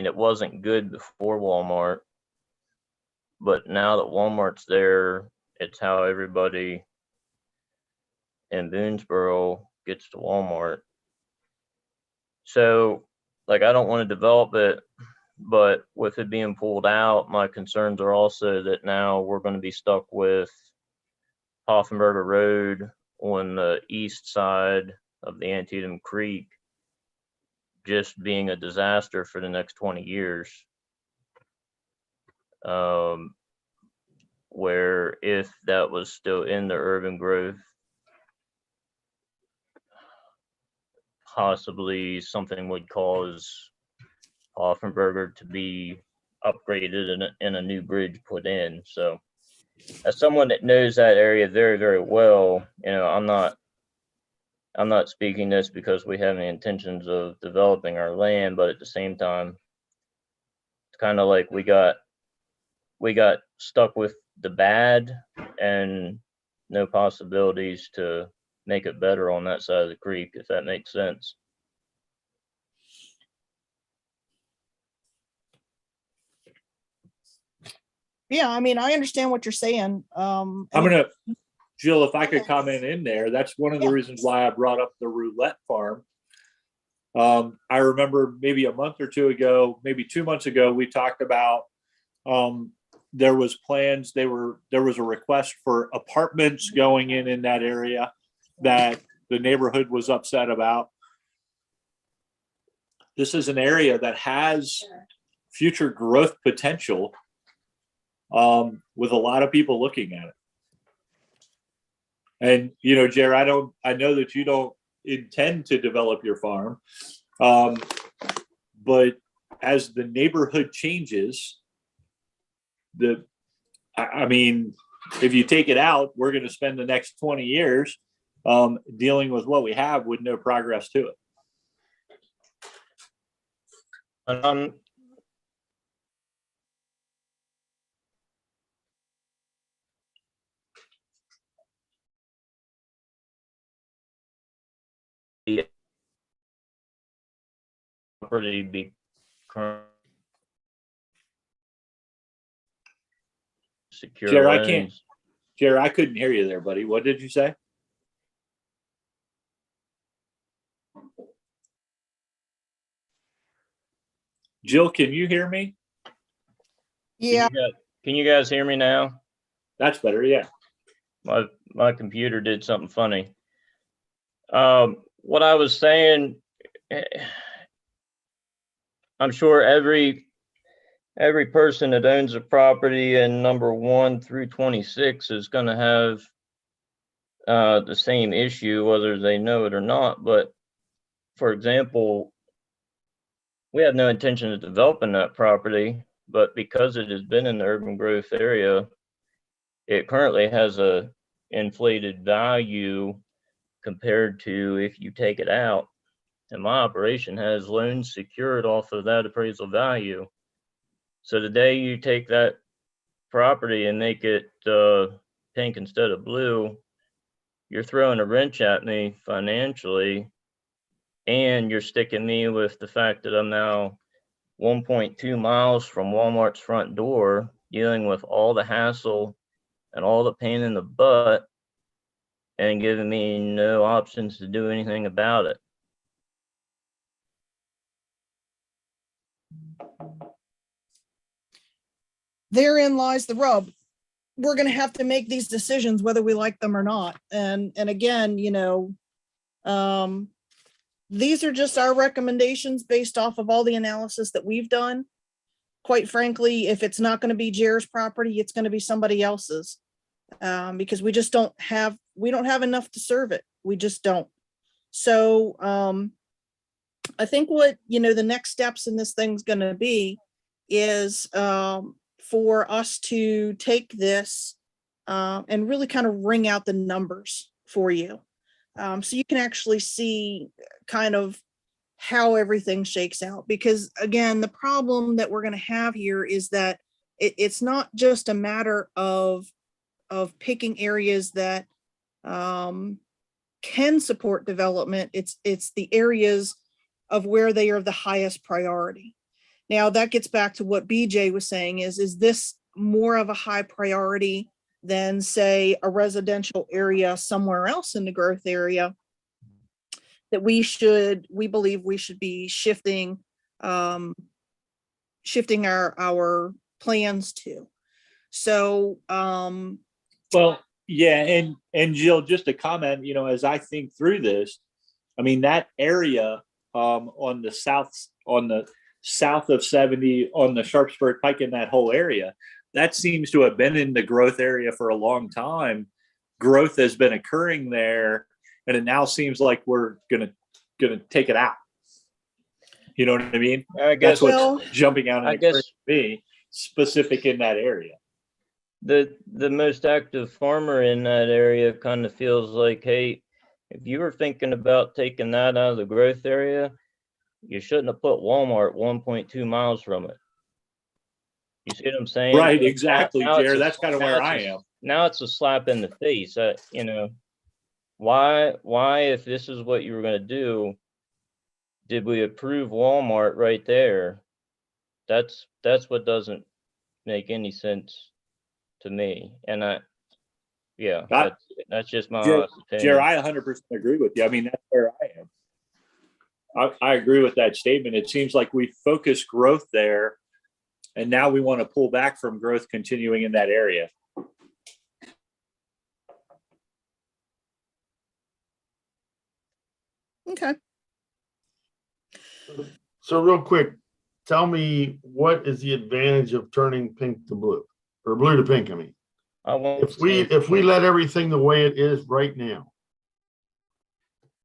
It wasn't good before Walmart, but now that Walmart's there, it's how everybody in Boonesboro gets to Walmart. So, I don't want to develop it, but with it being pulled out, my concerns are also that now we're going to be stuck with Poffenberger Road on the east side of the Antietam Creek just being a disaster for the next 20 years. Where if that was still in the urban growth, possibly something would cause Offenberger to be upgraded and a new bridge put in. So as someone that knows that area very, very well, I'm not speaking this because we have any intentions of developing our land, but at the same time, it's kind of like we got stuck with the bad and no possibilities to make it better on that side of the creek, if that makes sense. Yeah, I mean, I understand what you're saying. Jill, if I could Okay. comment in there, that's one of the Yeah. reasons why I brought up the roulette farm. I remember maybe a month or two ago, maybe 2 months ago, we talked about, there was plans, there was a request for apartments going in that area that the neighborhood was upset about. This is an area that has future growth potential, with a lot of people looking at it. And, Jer, I know that you don't intend to develop your farm. But as the neighborhood changes, I mean, if you take it out, we're going to spend the next 20 years dealing with what we have with no progress to it. The property be secure Jer, I couldn't hear you there, buddy. What did you say? Jill, can you hear me? Yeah, Can you guys hear me now? That's better. Yeah. My computer did something funny. What I was saying, I'm sure every person that owns a property in number 1 through 26 is going to have the same issue, whether they know it or not. But for example, we have no intention of developing that property, but because it has been in the urban growth area, it currently has a inflated value compared to if you take it out. And my operation has loans secured off of that appraisal value. So the day you take that property and make it pink instead of blue, you're throwing a wrench at me financially, and you're sticking me with the fact that I'm now 1.2 miles from Walmart's front door, dealing with all the hassle and all the pain in the butt, and giving me no options to do anything about it. therein lies the rub. We're going to have to make these decisions whether we like them or not. And again, these are just our recommendations based off of all the analysis that we've done. Quite frankly, if it's not going to be Jer's property, it's going to be somebody else's, because we don't have enough to serve it. We just don't. So I think what, the next steps in this thing's going to be is for us to take this and really kind of wring out the numbers for you. So you can actually see kind of how everything shakes out. Because again, the problem that we're going to have here is that it's not just a matter of picking areas that can support development. It's the areas of where they are the highest priority. Now that gets back to what BJ was saying is this more of a high priority than, say, a residential area somewhere else in the growth area that we believe we should be shifting our plans to. So well, yeah, and Jill, just a comment, as I think through this, I mean, that area on the south of 70 on the Sharpsburg Pike, in that whole area, that seems to have been in the growth area for a long time. Growth has been occurring there, and it now seems like we're going going to take it out. You know what I mean? I guess That's what's Well, jumping out I and guess- occurring to me, specific in that area. the most active farmer in that area kind of feels like, hey, if you were thinking about taking that out of the growth area, you shouldn't have put Walmart 1.2 miles from it. You see what I'm saying? Right, Now- exactly, now it's Jared. a- That's kind of now where it's I a- am. Now it's a slap in the face. You know, why, if this is what you were going to do, did we approve Walmart right there? That's what doesn't make any sense to me. And yeah, I- that's just my Jared, honest opinion. Jared, I 100% agree with you. I mean, that's where I am. I agree with that statement. It seems like we focus growth there, and now we want to pull back from growth continuing in that area. okay. So real quick, tell me, what is the advantage of turning pink to blue, or blue to pink, I mean? I won't If we let everything the way it is right now,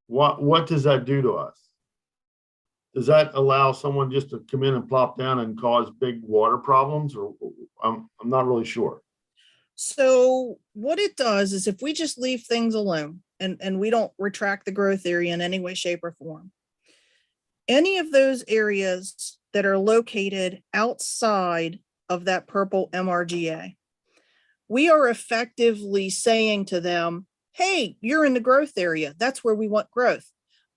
what does that do to us? Does that allow someone just to come in and plop down and cause big water problems, or I'm not really sure. So what it does is if we just leave things alone and we don't retract the growth area in any way, shape, or form, any of those areas that are located outside of that purple MRGA, we are effectively saying to them, hey, you're in the growth area. That's where we want growth.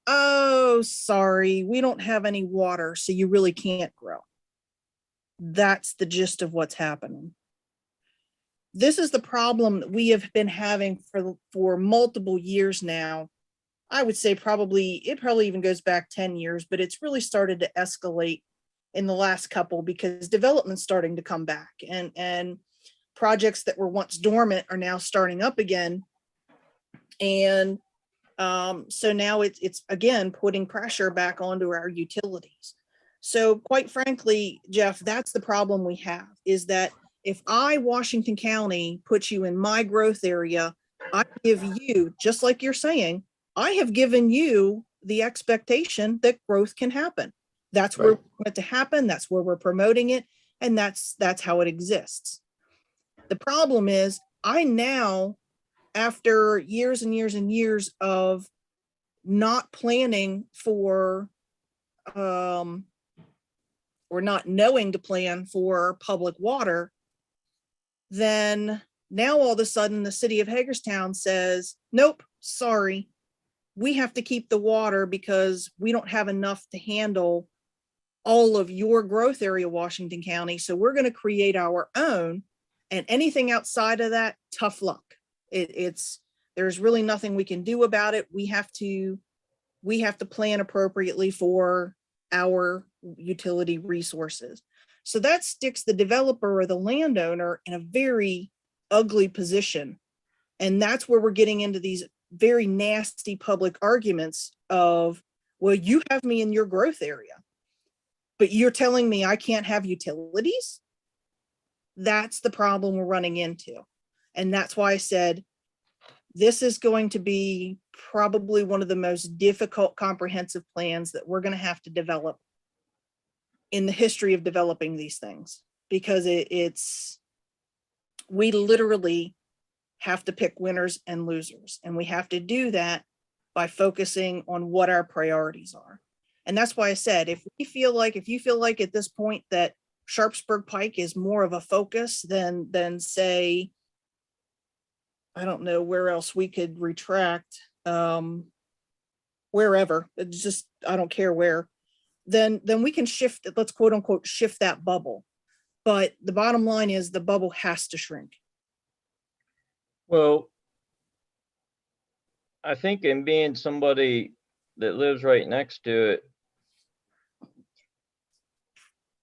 Oh, sorry, we don't have any water, so you really can't grow. That's the gist of what's happening. This is the problem that we have been having for multiple years now. I would say it probably even goes back 10 years, but it's really started to escalate in the last couple because development's starting to come back and projects that were once dormant are now starting up again. And so now it's again putting pressure back onto our utilities. So quite frankly, Jeff, that's the problem we have, is that if I, Washington County, put you in my growth area, I give you, just like you're saying, I have given you the expectation that growth can happen. That's where we want it to happen. That's where we're promoting it. And that's how it exists. The problem is I now, after years and years and years of not planning for, or not knowing to plan for public water, then now all of a sudden the city of Hagerstown says, nope, sorry, we have to keep the water because we don't have enough to handle all of your growth area, Washington County. So we're going to create our own, and anything outside of that, tough luck. There's really nothing we can do about it. We have to plan appropriately for our utility resources. So that sticks the developer or the landowner in a very ugly position. And that's where we're getting into these very nasty public arguments of, well, you have me in your growth area, but you're telling me I can't have utilities? That's the problem we're running into. And that's why I said, this is going to be probably one of the most difficult comprehensive plans that we're going to have to develop in the history of developing these things, because we literally have to pick winners and losers. And we have to do that by focusing on what our priorities are. And that's why I said, if you feel like at this point that Sharpsburg Pike is more of a focus than say, I don't know where else we could retract, wherever, it's just, I don't care where, then we can shift, let's quote unquote, shift that bubble. But the bottom line is the bubble has to shrink. Well, I think in being somebody that lives right next to it,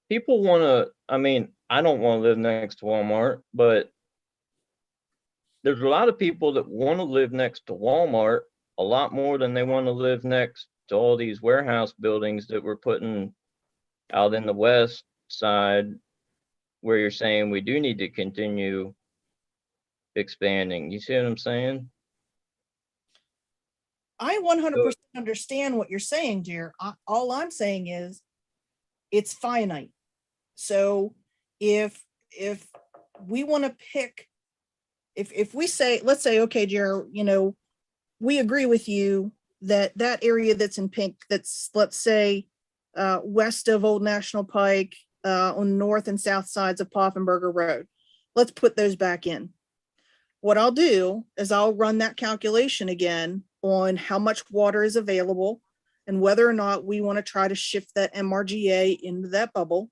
people want to, I mean, I don't want to live next to Walmart, but there's a lot of people that want to live next to Walmart a lot more than they want to live next to all these warehouse buildings that we're putting out in the west side, where you're saying we do need to continue expanding. You see what I'm saying? I 100% understand what you're saying, Jer. All I'm saying is it's finite. So if we want to pick, if we say, let's say, okay, Jer, we agree with you that that area that's in pink, that's, let's say, west of Old National Pike, on north and south sides of Poffenberger Road. Let's put those back in. What I'll do is I'll run that calculation again on how much water is available and whether or not we want to try to shift that MRGA into that bubble.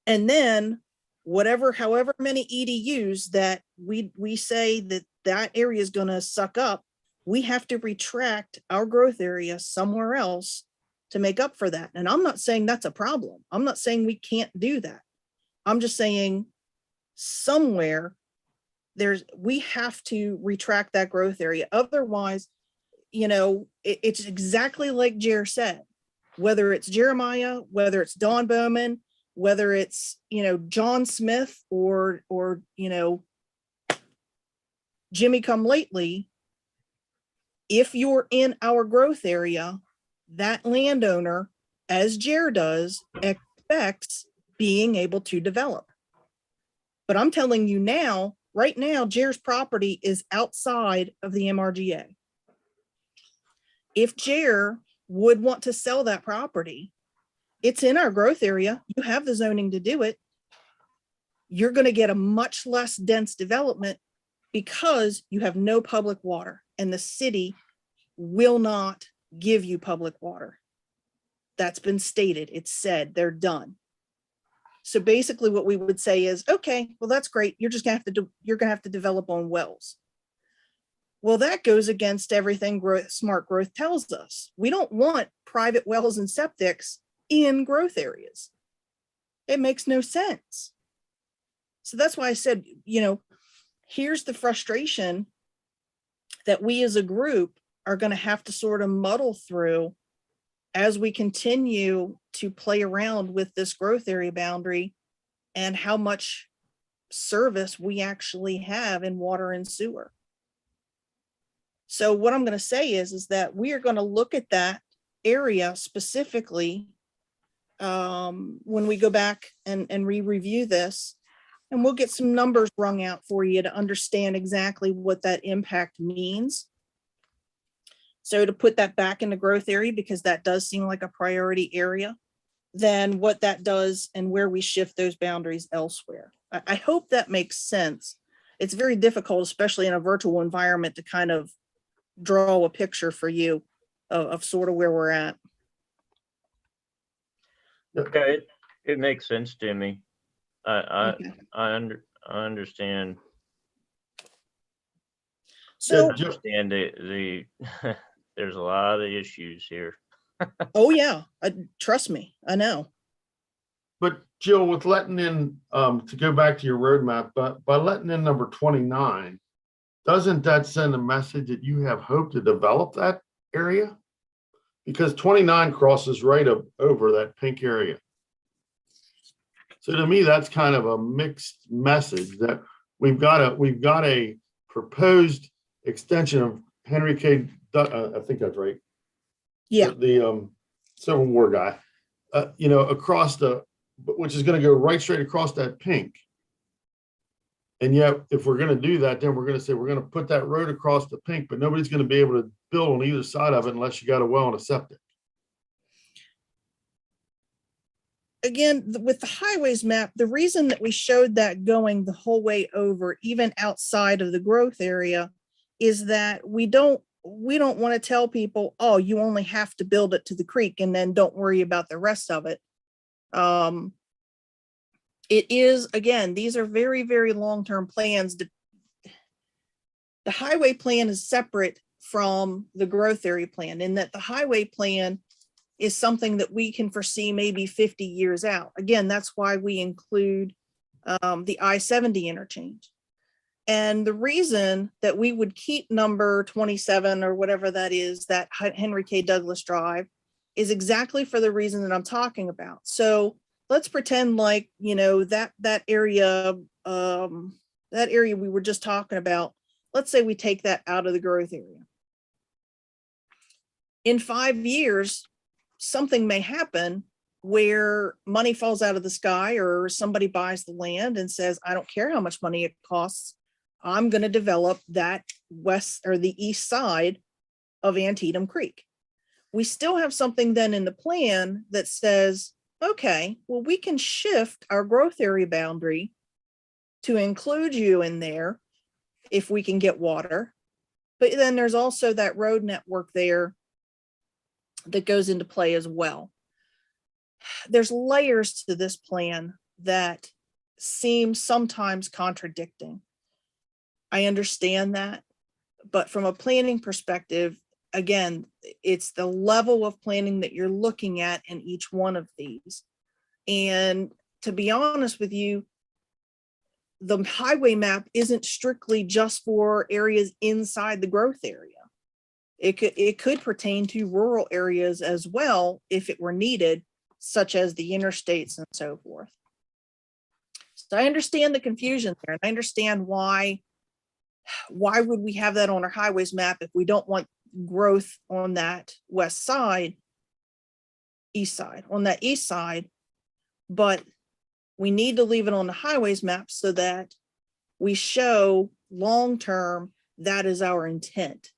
And then however many EDUs that we say that area is going to suck up, we have to retract our growth area somewhere else to make up for that. And I'm not saying that's a problem. I'm not saying we can't do that. I'm just saying somewhere we have to retract that growth area. Otherwise, it's exactly like Jer said, whether it's Jeremiah, whether it's Don Bowman, whether it's, John Smith or Jimmy come lately, if you're in our growth area, that landowner, as Jer does, expects being able to develop. But I'm telling you now, right now, Jer's property is outside of the MRGA. If Jer would want to sell that property, it's in our growth area. You have the zoning to do it. You're going to get a much less dense development because you have no public water, and the city will not give you public water. That's been stated. It's said, they're done. So basically what we would say is, okay, well, that's great. You're just gonna have to develop on wells. Well, that goes against everything smart growth tells us. We don't want private wells and septics in growth areas. It makes no sense. So that's why I said, here's the frustration that we as a group are going to have to sort of muddle through as we continue to play around with this growth area boundary and how much service we actually have in water and sewer. So what I'm going to say is that we are going to look at that area specifically when we go back and re-review this, and we'll get some numbers wrung out for you to understand exactly what that impact means. So to put that back in the growth area, because that does seem like a priority area, then what that does and where we shift those boundaries elsewhere. I hope that makes sense. It's very difficult, especially in a virtual environment, to kind of draw a picture for you of sort of where we're at. Okay, it makes sense to me. Okay. I understand. So, Understand the there's a lot of issues here. oh yeah, trust me, I know. But Jill, with letting in, to go back to your roadmap, but by letting in number 29, doesn't that send a message that you have hope to develop that area? Because 29 crosses right over that pink area. So to me, that's kind of a mixed message that we've got a proposed extension of Henry K. I think that's right. Yeah. The Civil War guy, across which is going to go right straight across that pink. And yet, if we're going to do that, then we're going to say we're going to put that road across the pink, but nobody's going to be able to build on either side of it unless you got a well and a septic. Again, with the highways map, the reason that we showed that going the whole way over, even outside of the growth area, is that we don't want to tell people, oh, you only have to build it to the creek and then don't worry about the rest of it. It is, again, these are very, very long-term plans. The highway plan is separate from the growth area plan, in that the highway plan is something that we can foresee maybe 50 years out. Again, that's why we include the I-70 interchange. And the reason that we would keep number 27 or whatever that is, that Henry K. Douglas Drive, is exactly for the reason that I'm talking about. So let's pretend like, that area we were just talking about, let's say we take that out of the growth area. in 5 years, something may happen where money falls out of the sky, or somebody buys the land and says, I don't care how much money it costs, I'm going to develop that west or the east side of Antietam Creek. We still have something then in the plan that says, okay, well, we can shift our growth area boundary to include you in there if we can get water. But then there's also that road network there that goes into play as well. There's layers to this plan that seem sometimes contradicting. I understand that, but from a planning perspective, again, it's the level of planning that you're looking at in each one of these. And to be honest with you, the highway map isn't strictly just for areas inside the growth area. It could pertain to rural areas as well if it were needed, such as the interstates and so forth. So I understand the confusion there, and I understand why would we have that on our highways map if we don't want growth on that west side, on that east side, but we need to leave it on the highways map so that we show long-term that is our intent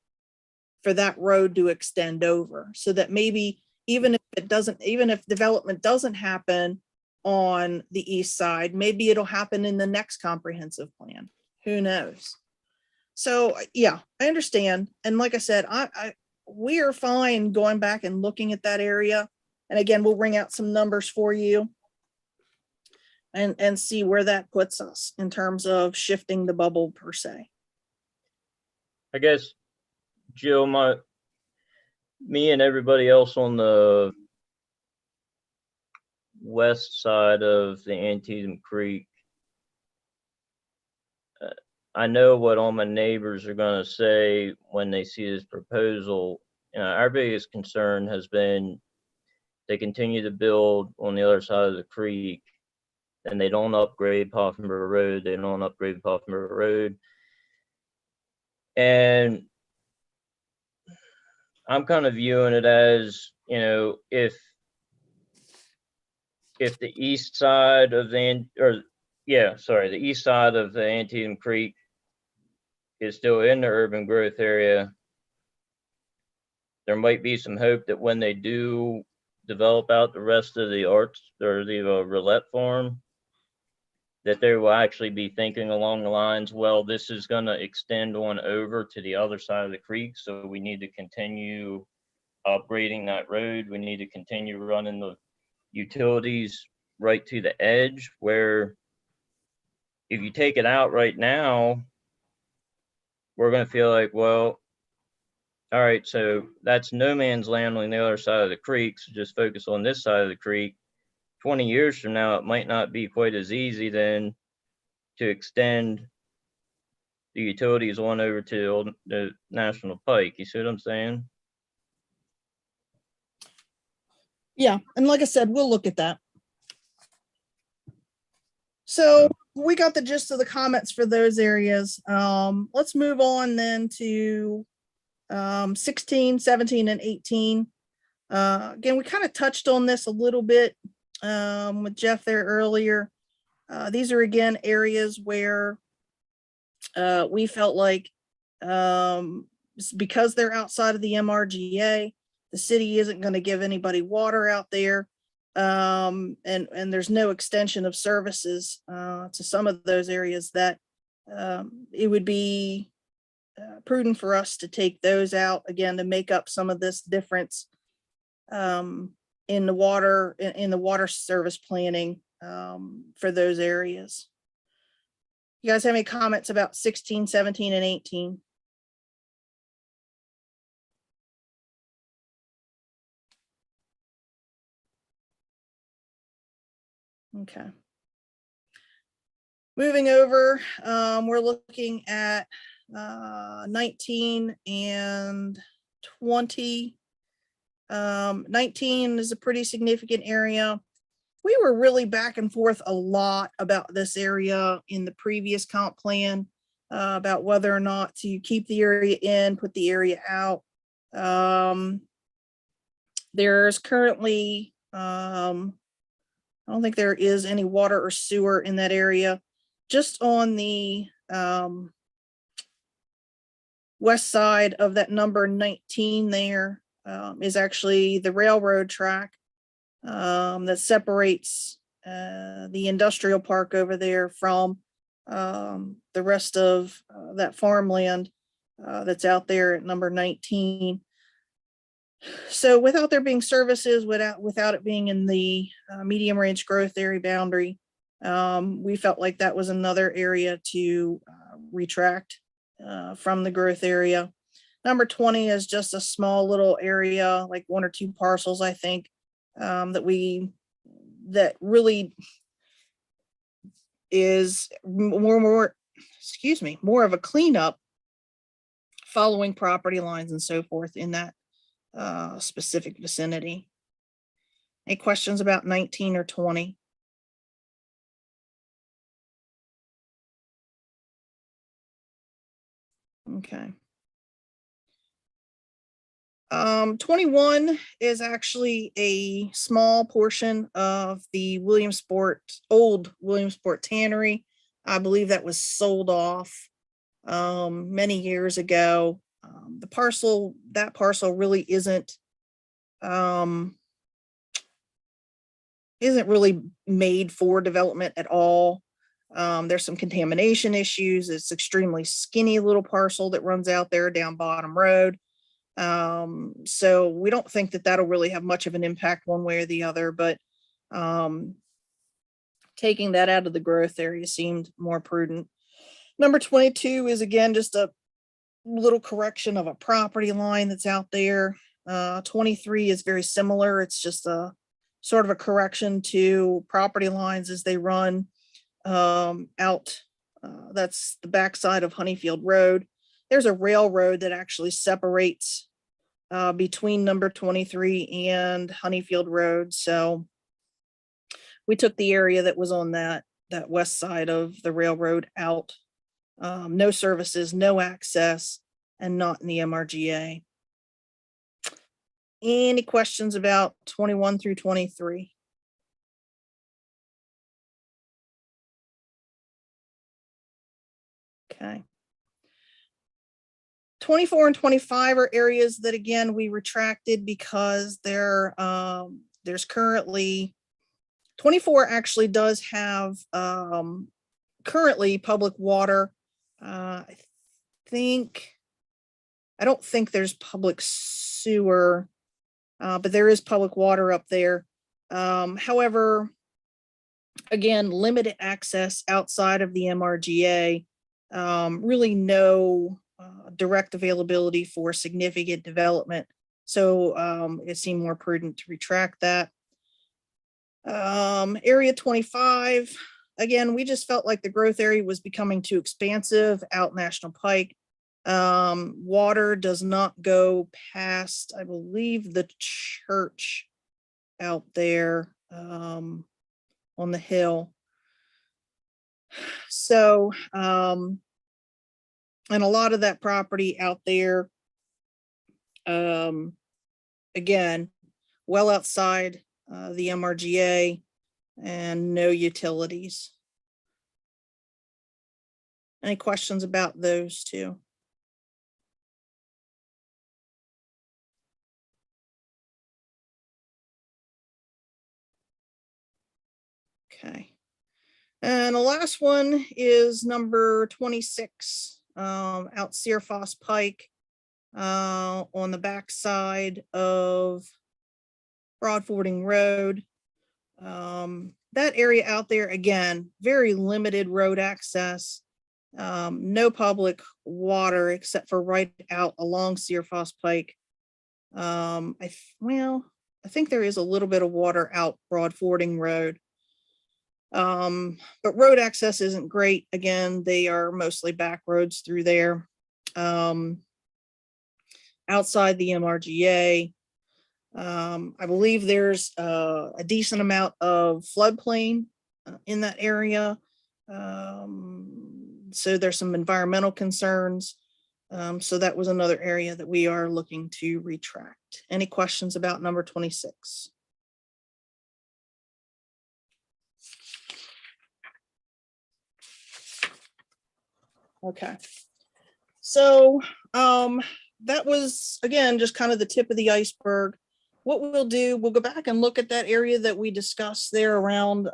for that road to extend over, so that maybe even if development doesn't happen on the east side, maybe it'll happen in the next comprehensive plan. Who knows? So yeah, I understand. And like I said, we are fine going back and looking at that area. And again, we'll bring out some numbers for you and see where that puts us in terms of shifting the bubble per se. I guess, Jill, me and everybody else on the west side of the Antietam Creek, I know what all my neighbors are going to say when they see this proposal. Our biggest concern has been they continue to build on the other side of the creek, and they don't upgrade Poffenburg Road. They don't upgrade Poffenburg Road. And I'm kind of viewing it as, if the east side of the east side of the Antietam Creek is still in the urban growth area, there might be some hope that when they do develop out the rest of the arts or the roulette farm, that they will actually be thinking along the lines, well, this is going to extend on over to the other side of the creek, so we need to continue upgrading that road. We need to continue running the utilities right to the edge, where if you take it out right now, we're going to feel like, well, all right, so that's no man's land on the other side of the creek, so just focus on this side of the creek. 20 years from now, it might not be quite as easy then to extend the utilities on over to the National Pike. You see what I'm saying? Yeah, and like I said, we'll look at that. So we got the gist of the comments for those areas. Let's move on then to 16, 17, and 18. Again, we kind of touched on this a little bit with Jeff there earlier. These are, again, areas where we felt like because they're outside of the MRGA, the city isn't going to give anybody water out there. And there's no extension of services to some of those areas, that it would be prudent for us to take those out, again, to make up some of this difference in the water service planning for those areas. You guys have any comments about 16, 17, and 18? Okay. Moving over, we're looking at 19 and 20. 19 is a pretty significant area. We were really back and forth a lot about this area in the previous comp plan, about whether or not to keep the area in, put the area out. There's currently, I don't think there is any water or sewer in that area. Just on the west side of that number 19 there is actually the railroad track that separates the industrial park over there from the rest of that farmland that's out there at number 19. So without there being services, without it being in the medium range growth area boundary, we felt like that was another area to retract from the growth area. Number 20 is just a small little area, like 1 or 2 parcels, I think, that really is more of a cleanup following property lines and so forth in that specific vicinity. Any questions about 19 or 20? Okay. 21 is actually a small portion of the old Williamsport tannery. I believe that was sold off many years ago. That parcel really isn't really made for development at all. There's some contamination issues. It's extremely skinny little parcel that runs out there down Bottom Road. So we don't think that that'll really have much of an impact one way or the other, but taking that out of the growth area seemed more prudent. Number 22 is again just a little correction of a property line that's out there. 23 is very similar. It's just a sort of a correction to property lines as they run out. That's the backside of Honeyfield Road. There's a railroad that actually separates between number 23 and Honeyfield Road. So we took the area that was on that west side of the railroad out. No services, no access, and not in the MRGA. Any questions about 21 through 23? Okay. 24 and 25 are areas that, again, we retracted because there's currently 24 actually does have currently public water. I don't think there's public sewer, but there is public water up there. However, again, limited access outside of the MRGA, really no direct availability for significant development. So it seemed more prudent to retract that. Area 25, again, we just felt like the growth area was becoming too expansive out National Pike. Water does not go past, I believe, the church out there on the hill. So, and a lot of that property out there, again, well outside the MRGA and no utilities. Any questions about those two? Okay. And the last one is number 26, out Searfoss Pike, on the backside of Broad Fording Road. That area out there, again, very limited road access, no public water except for right out along Searfoss Pike. I think there is a little bit of water out Broad Fording Road. But road access isn't great. Again, they are mostly back roads through there. Outside the MRGA, I believe there's a decent amount of floodplain in that area. So there's some environmental concerns. So that was another area that we are looking to retract. Any questions about number 26? Okay. So that was, again, just kind of the tip of the iceberg. What we'll do, we'll go back and look at that area that we discussed there around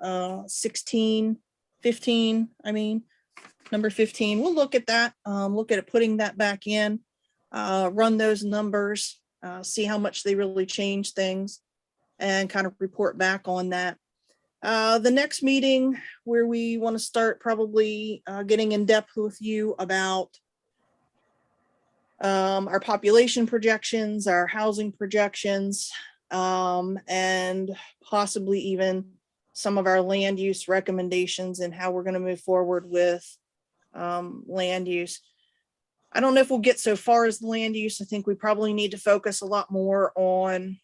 16, 15, number 15. We'll look at that, look at it, putting that back in, run those numbers, see how much they really change things, and kind of report back on that. The next meeting where we want to start probably getting in depth with you about our population projections, our housing projections, and possibly even some of our land use recommendations and how we're going to move forward with land use. I don't know if we'll get so far as land use. I think we probably need to focus a lot more on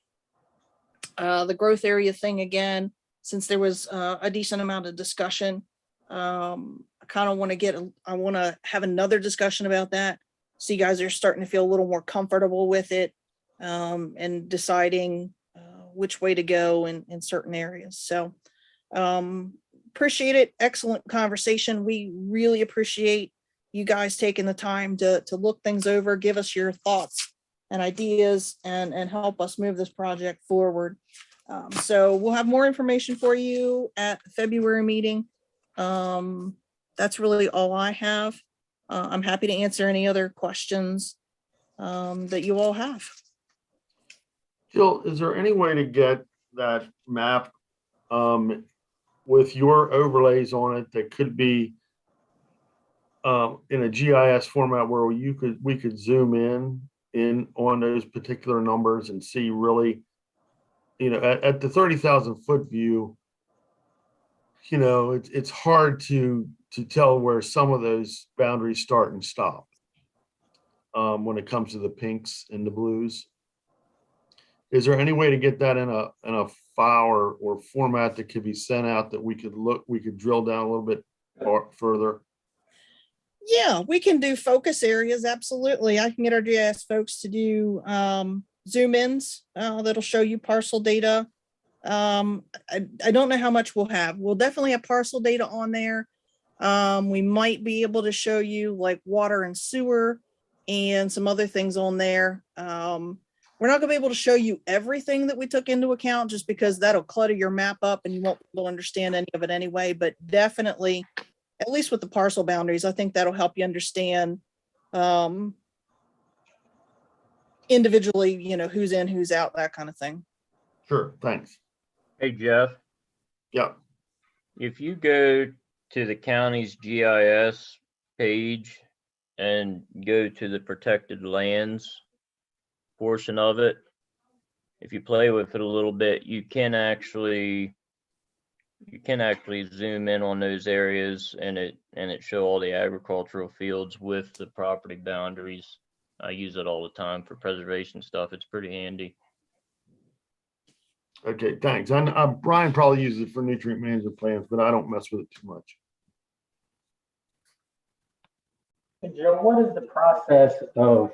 the growth area thing again, since there was a decent amount of discussion. I kind of want to have another discussion about that. So you guys are starting to feel a little more comfortable with it, and deciding which way to go in certain areas. So appreciate it. Excellent conversation. We really appreciate you guys taking the time to look things over, give us your thoughts and ideas, and help us move this project forward. So we'll have more information for you at the February meeting. That's really all I have. I'm happy to answer any other questions that you all have. Jill, is there any way to get that map with your overlays on it that could be in a GIS format where we could zoom in on those particular numbers and see really, at the 30,000 foot view, it's hard to tell where some of those boundaries start and stop when it comes to the pinks and the blues. Is there any way to get that in a file or format that could be sent out that we could drill down a little bit further? Yeah, we can do focus areas. Absolutely. I can get our GIS folks to do zoom ins that'll show you parcel data. I don't know how much we'll have. We'll definitely have parcel data on there. We might be able to show you like water and sewer and some other things on there. We're not gonna be able to show you everything that we took into account, just because that'll clutter your map up and you won't be able to understand any of it anyway, but definitely, at least with the parcel boundaries, I think that'll help you understand individually, who's in, who's out, that kind of thing. Sure, thanks. Hey, Jeff, Yeah. if you go to the county's GIS page and go to the protected lands portion of it, if you play with it a little bit, you can actually zoom in on those areas and it show all the agricultural fields with the property boundaries. I use it all the time for preservation stuff. It's pretty handy. Okay, thanks. And Brian probably uses it for nutrient management plans, but I don't mess with it too much. Joe, what is the process of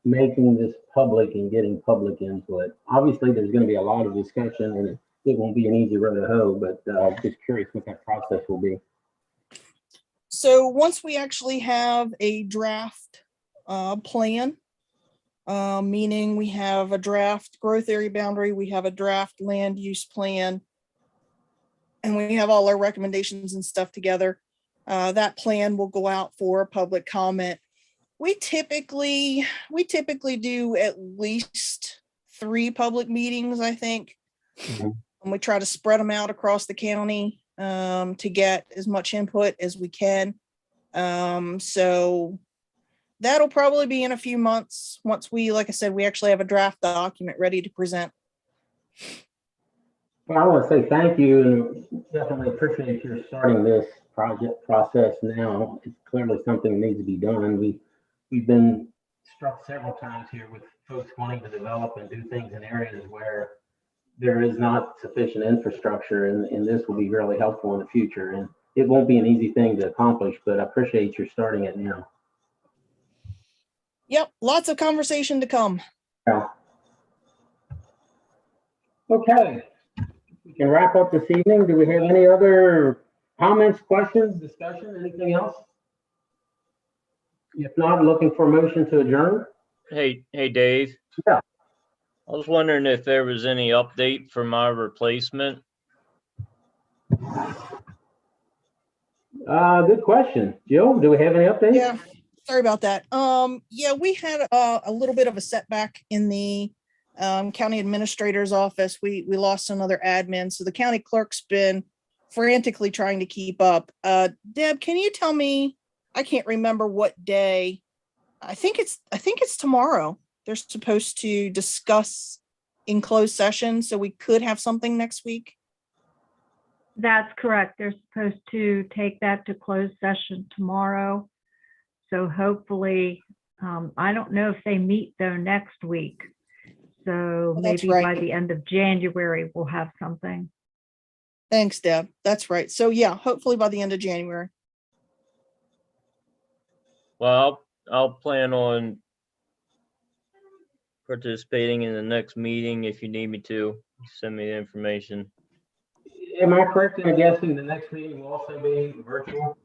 making this public and getting public input? Obviously, there's going to be a lot of discussion, and it won't be an easy road to hoe, but just curious what that process will be. So once we actually have a draft plan, meaning we have a draft growth area boundary, we have a draft land use plan, and we have all our recommendations and stuff together, that plan will go out for public comment. We typically do at least 3 public meetings, I think. Mm-hmm. And we try to spread them out across the county to get as much input as we can. So that'll probably be in a few months once we, like I said, we actually have a draft document ready to present. Well, I want to say thank you, and definitely appreciate your starting this project process now. It's clearly something that needs to be done. We've been struck several times here with folks wanting to develop and do things in areas where there is not sufficient infrastructure, and this will be really helpful in the future. And it won't be an easy thing to accomplish, but I appreciate your starting it now. Yep, lots of conversation to come. Okay, we can wrap up this evening. Do we have any other comments, questions, discussion, anything else? If not, looking for a motion to adjourn. Hey, Dave. Yeah. I was wondering if there was any update for my replacement. Good question. Jill, do we have any updates? Yeah, sorry about that. Yeah, we had a little bit of a setback in the county administrator's office. We lost another admin, so the county clerk's been frantically trying to keep up. Deb, can you tell me? I can't remember what day. I think it's tomorrow. They're supposed to discuss in closed session, so we could have something next week. That's correct. They're supposed to take that to closed session tomorrow. So hopefully, I don't know if they meet though next week. So That's maybe by right. the end of January, we'll have something. Thanks, Deb. That's right. So yeah, hopefully by the end of January. Well, I'll plan on participating in the next meeting. If you need me to, send me the information. Am I correct in guessing the next meeting will also be virtual?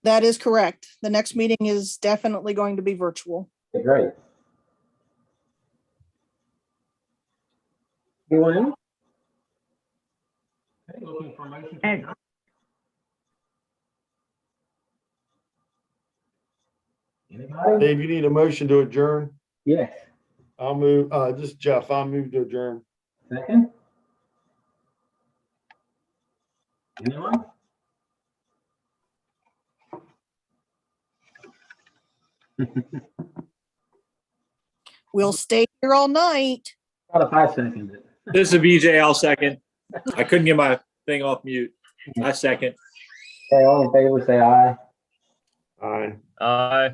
That is correct. The next meeting is definitely going to be virtual. Great. Anyone else? Okay, looking for a motion to And- adjourn. Anybody? Dave, you need a motion to adjourn? Yes. I'll move, this is Jeff. I'll move to adjourn. Second? Anyone? We'll stay here all night. What if I second it? This is BJ. I'll second. I couldn't get my thing off mute. I second. Okay, all in favor, say aye. Aye. Aye.